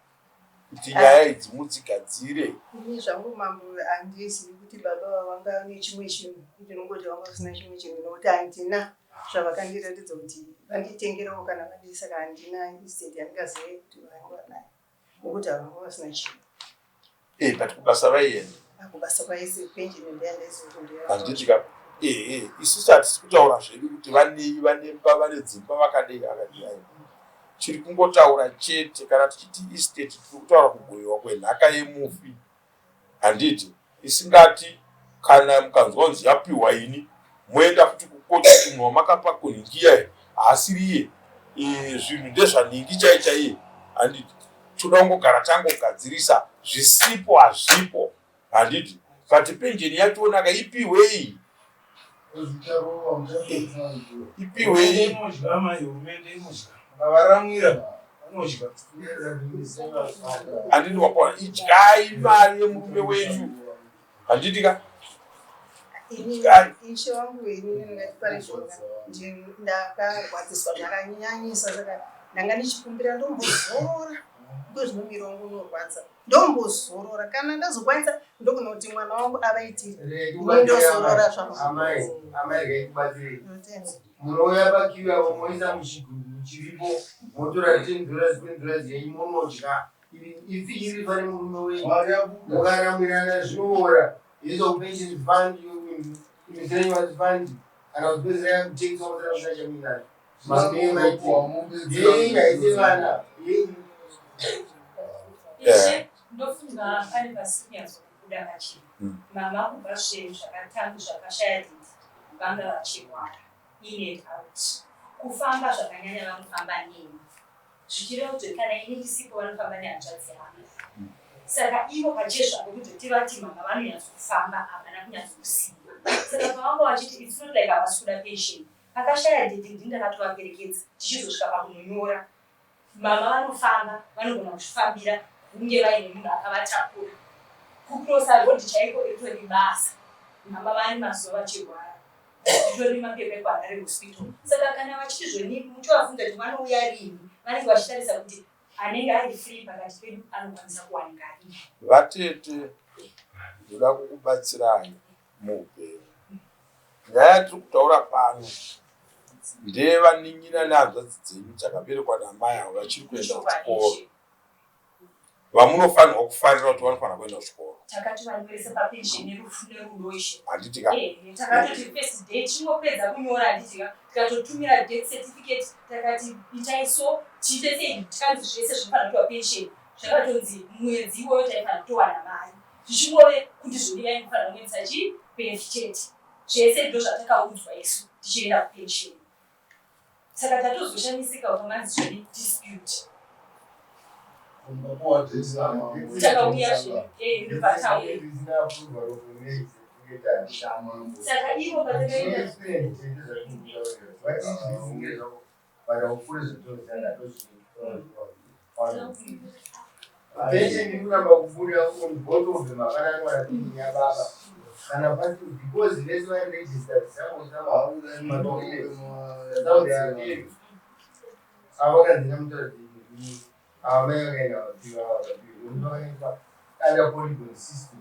kuti nyaya idzi mudzigadzire? Ini zvangu mambo handizivi kuti baba vanga nechimwe chinhu, ndinongoti vanga vasina chimwe chinhu nokuti handina zvavakandiratidza kuti vanditengerawo kana vadii. Saka handina estate yandingazive kuti vanga nayo nokuti havanga vasina chinhu. But kubasa vaienda? Kubasa vaisi penjeni ndeyandaizotondeya. Handitika isusu hatisi kutaura zvedu kuti vanemba vane dzimba vakadei akadai. Chiri kungotaura chete kana tichiti estate tiri kutaura kugoyiwa kwenhaka yemufi, handiti? Isingati kana mukanzwa kunzi yapiwa ini moenda futi kukoti kuti munhu wamakapa kuningiya haasiri iye, zvinhu ndezvaningi chaiye, handiti? Toda kungogara tangogadzirisa zvisipo hazvipo, handiti? Kati penjeni yationaka ipiwei? Ipiwei? Handiti wapona idyai mari yemurume wenyu, handitika? Ishe wangu ini ndingatiparishona ndakagwadziswa zvakanyanyisa, saka ndanga ndichikumbira ndombozorora ndozvinomira wangu unorwadza, ndombozorora kana ndazokwanisa ndogona kuti mwana wangu avaitire ndozorora amai gaikubatsirei munouya pakiwa moisa muchigubhu chiripo motora $10 yenyu monodya ifi iri pane murume wenyu mukaramirana zvinoora izokupension fund imisrenywas fund kana kupedzera yakutengeswa mutaraunda chaminani maaiaite vana Ishe ndofunga pane pasinyazo kubuda machini. Mama kubva zvinhu zvakatambu zvakashaya diti vanga vachirwara in and out. Kufamba zvakanyanya vanofamba neni. Zvichireva kuti kana ini ndisipo vanofamba nehanzvadzi yangu. Saka ivo pachezvavo kuzotivati mama vanonyatsokufamba havana kunyatsokusimba. Saka pavanga vachiti it's not like havasi kuda pension. Pakashaya diti ndini ndakatovaperekedza tichizosvika pakunonyora. Mama vanofamba vanogona kuzvifambira kunge vaine munhu akavatakura. Kucrosa road chaiko itori basa. Mama vane mazuva vachirwara. Itori mapepa ari hospital. Saka kana vachiti zvoni muchovabvunza kuti vanouya rini, vanenge vachitarisa kuti anenge ari free pakati pedu anokwanisa kuwanika ii. Vatete ndoda kukubatsirai muupenyu. Nyaya tiri kutaura pano ndeyevanin'ina nehanzvadzi dzenyu takaberekwa namai avo vachiri kuenda kuchikoro. Vamunofanirwa kufarira kuti vanofanira kuenda kuchikoro. Takati vanyorese papensheni nerufu nerudo ishe. Handitika. Takatoti first day chingopedza kunyora handitika. Tikatotumira death certificate takati itai so tiite sei tikanzi zvese zvinofanira kuitwa pensheni. Zvakatonzi mwedzi iwoyo taifanira kutowana mari. Zvichingove kuti zvodiwa inofanira kuendesa birth chete. Zvese ndo zvatakaudzwa isu tichienda kupensheni. Saka tatozoshamisika ukamanzi zviri dispute. Takauya saka ivo patakaenda pensheni kuramba kufurira kumubhotobve makanangwana pini yababa kana pati because vese varegister dzisaudiaedu avakanzina mutaradii amai vakaenda vapiva under polygon system.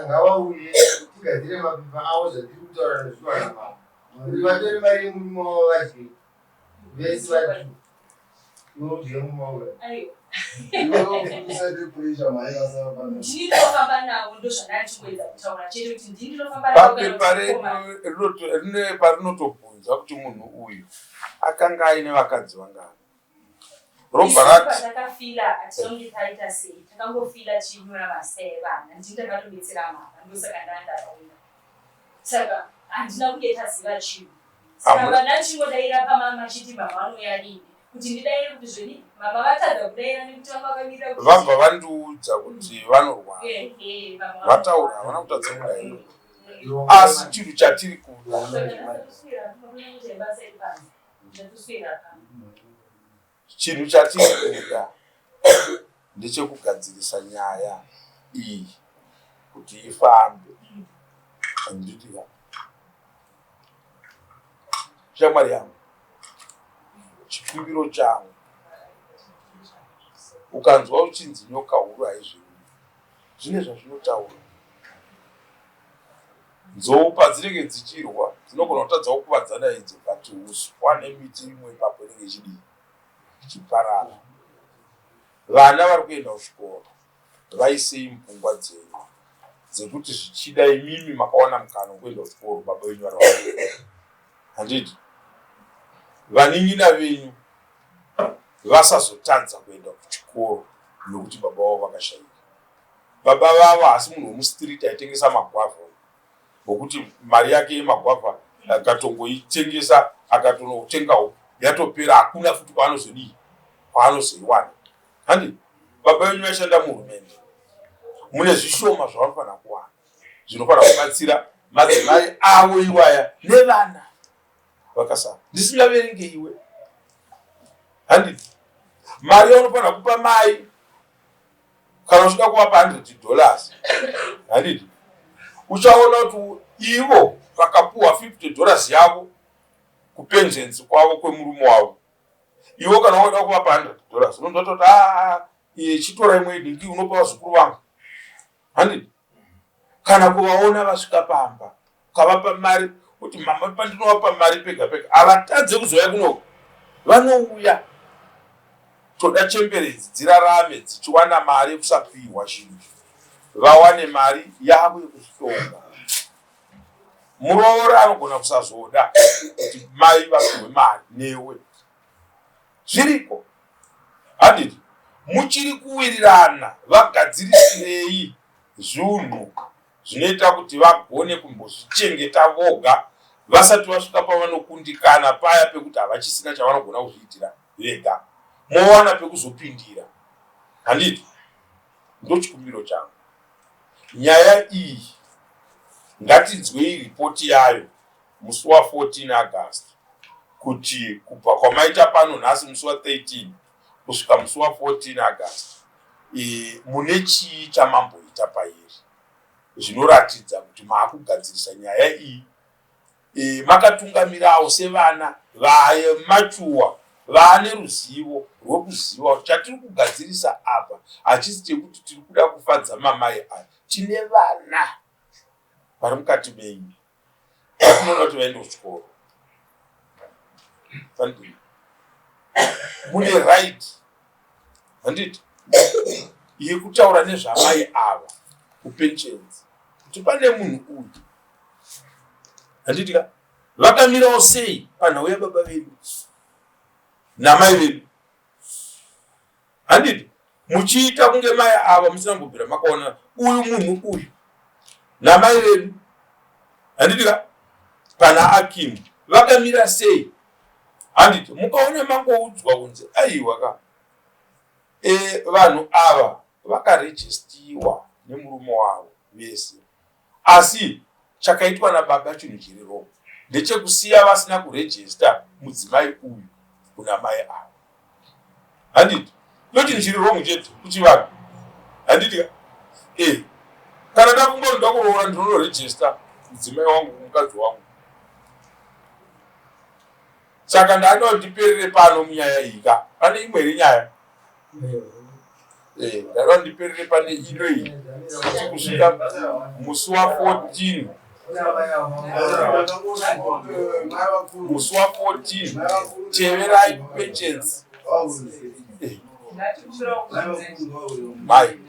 Ngavauye tigadzire mapepa avo zvatiri kutaura nezviwa namama kuti vatore mari yemurimo wavo vadye vese vatu ivodye mumaura ndinofamba navo ndo zvandachikuedza kutaura chete kuti ndinofamba navo papepa parinotobvunza kuti munhu uyu akanga aine vakadzi vangani. Patakafila atinonge taita sei takangofila chinyora mazita evana ndindakatobetsera mama ndosaka ndandaraunda saka handina kunge taziva chinhu saka vandachingodaira pamama chiti mama vanouya rini kuti ndidaire kuti zveni mama vatadza kudaira nekuti vanga vakamirira vabva vandiudza kuti vanorwara vataura havana kutadza kudaira asi chinhu chatiri kuda chinhu chatiri kuda ndechekugadzirisa nyaya iyi kuti ifambe. Handitika shamwari yangu, chikumbiro changu ukanzwa uchinzi nyoka huru haizviri zvine zvazvinotaura. Nzou padzinenge dzichirwa dzinogona kutadzawo kuvadzana idzi but uswa nemiti imwe ipapo inenge ichidii ichiparara. Vana vari kuenda kuchikoro vaisei mupfungwa dzenyu dzekuti zvichida imimi makawana mukana wekuenda kuchikoro baba venyu vari handiti vanin'ina venyu vasazotadza kuenda kuchikoro nokuti baba vavo vakashayika. Baba vavo hasi munhu wemustriti aitengesa magwavha wokuti mari yake yemagwavha akatongoitengesa akatonotengawo yatopera hakuna futi kwaanozodii kwaanozoiwana. Handi baba venyu vaishanda muhurumende mune zvishoma zvavanofanira kuwana zvinofanira kubatsira madzimai avo iwaya nevana vakasara. Ndisingaverenge iwe handiti mari yaunofanira kupa mai kana uchida kuvapa $100 handiti uchaona kuti ivo vakapuwa $50 yavo kupensions kwavo kwemurume wavo. Ivo kana wauda kuvapa $100 unondototi chitora imwe idingi unopa vazukuru vangu handiti. Kana kuvaona vasvika pamba ukavapa mari kuti mama pandinovapa mari pega pega havatadze kuzoya kunoko vanouya toda chemberedzi dzirarame dzichiwana mari yekusapiwa chinhu vawane mari yavo yekuzvitonga. Muroora anogona kusazoda kuti mai vapiwe mari newe zviriko handiti muchiri kuwirirana vagadzirisirei zvinhu zvinoita kuti vagone kumbozvichengeta voga vasati vasvika pavanokundikana paya pekuti havachisina chavanogona kuzviitira vega mowana pekuzopindira handiti. Ndochikumbiro changu nyaya iyi ngatinzwei ripoti yayo musi wa14 August kuti kubva kwamaita pano nhasi musi wa13 kusvika musi wa14 August mune chii chamamboita pairi zvinoratidza kuti maakugadzirisa nyaya iyi makatungamirawo sevana vamachuwa vane ruzivo rwekuziva chatiri kugadzirisa apa hachisi chekuti tiri kuda kufadza mamai aya. Tine vana vari mukati menyu vatinoda kuti vaende kuchikoro. Mune right handiti yekutaura nezvamai ava kupensions kuti pane munhu uyu handitika vakamirawo sei panhau yababa vedu namai vedu handiti muchiita kunge mai ava musina kumbobvira makaona uyu munhu uyu namai vedu handitika pana Akimu vakamira sei handiti mukaona mangoudzwa kunzi aiwa ka vanhu ava vakarejistiwa nemurume wavo vese, asi chakaitwa nababa chinhu chiri wrong ndechekusiya vasina kurejista mudzimai uyu kuna mai ava. Handiti ndochinhu chiri wrong chete kuchivanhu handiti kana ndakungoda kuroora ndinonorejista mudzimai wangu mukadzi wangu. Saka ndanoda ndiperere pano munyaya iyi ka pane imwe iri nyaya ndanoda ndiperere pane ino iyi kuti kusvika musi wa14 teverai pensions mai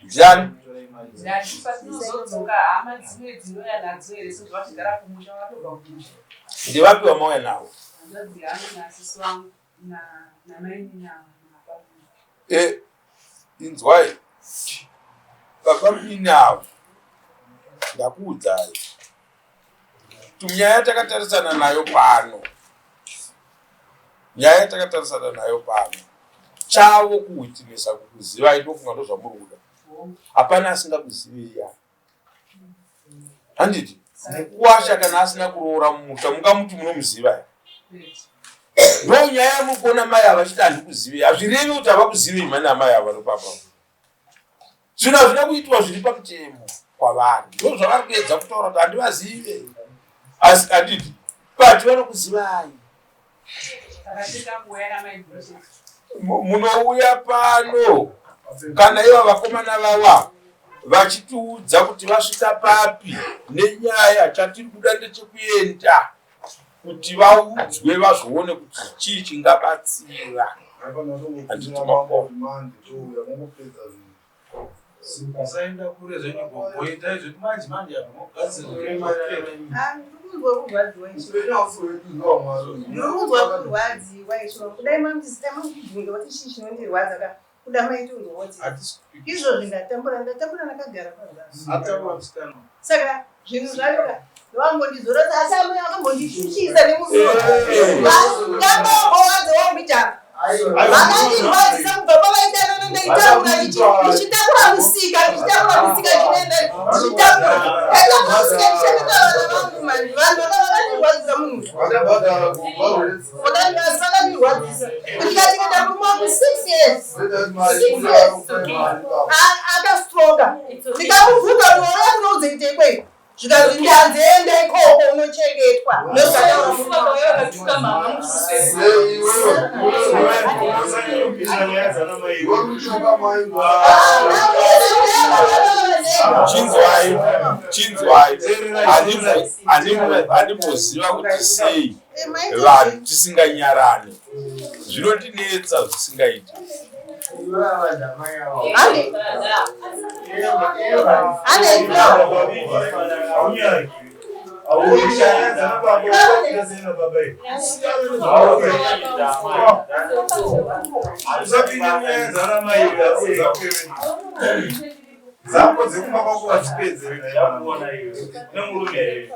Jan ndivapiwa mauya nawo inzwai baba minawo ndakuudzai nyaya takatarisana nayo pano chavo kuwitimisa kukuzivai ndofunga ndozvamuri kuda. Hapana asingakuzivei handiti mukuwasha kana asina kuroora mumusha mungamuti munomuziva ndo nyaya mukona mai ava chiti handikuzivei hazvirevi kuti havakuzivei mani amai ava nopapa zvinhu hazvina kuitwa zviri pamutemo kwavanhu ndo zvavari kuedza kutaura kuti handivazive asi handiti bati vanokuzivai munouya pano kana iva vakomana vava vachitiudza kuti vasvika papi nenyaya chatiri kuda ndechekuenda kuti vaudzwe vazvoone kuti chii chingabatsira. Saenda kure zvenyugoita izvo manje ndinokunzwa kurwadziwa izvo kudai mamubvunge kuti chii chinondirwadza ka kuda maiti unzowoti izvozvi ndatambura nakagara pazasi saka zvinhu zvayoka ndovambondizorota asi amai akambondishushisa nemusoro ndambowadzewombita vakandirwadzisa kubva pavaitana ndaitaura ndichitakura musika chinoenda ndichitakura musika ndichamita vana vangu mani vanhu vakandirwadzisa munhu vakandirwadzisa ndikatikenda kuruma ku 6 years akastroka ndikamubvunza kunoona kunoudzeitekwei zvikanzi ndanzenda ikoko unochengetwa chinzwai handimboziva kuti sei vanhu tisinganyarane zvinotinetsa zvisingaiti. Zapo dzekuma kwako vachipedzere yakuona iyo nemurume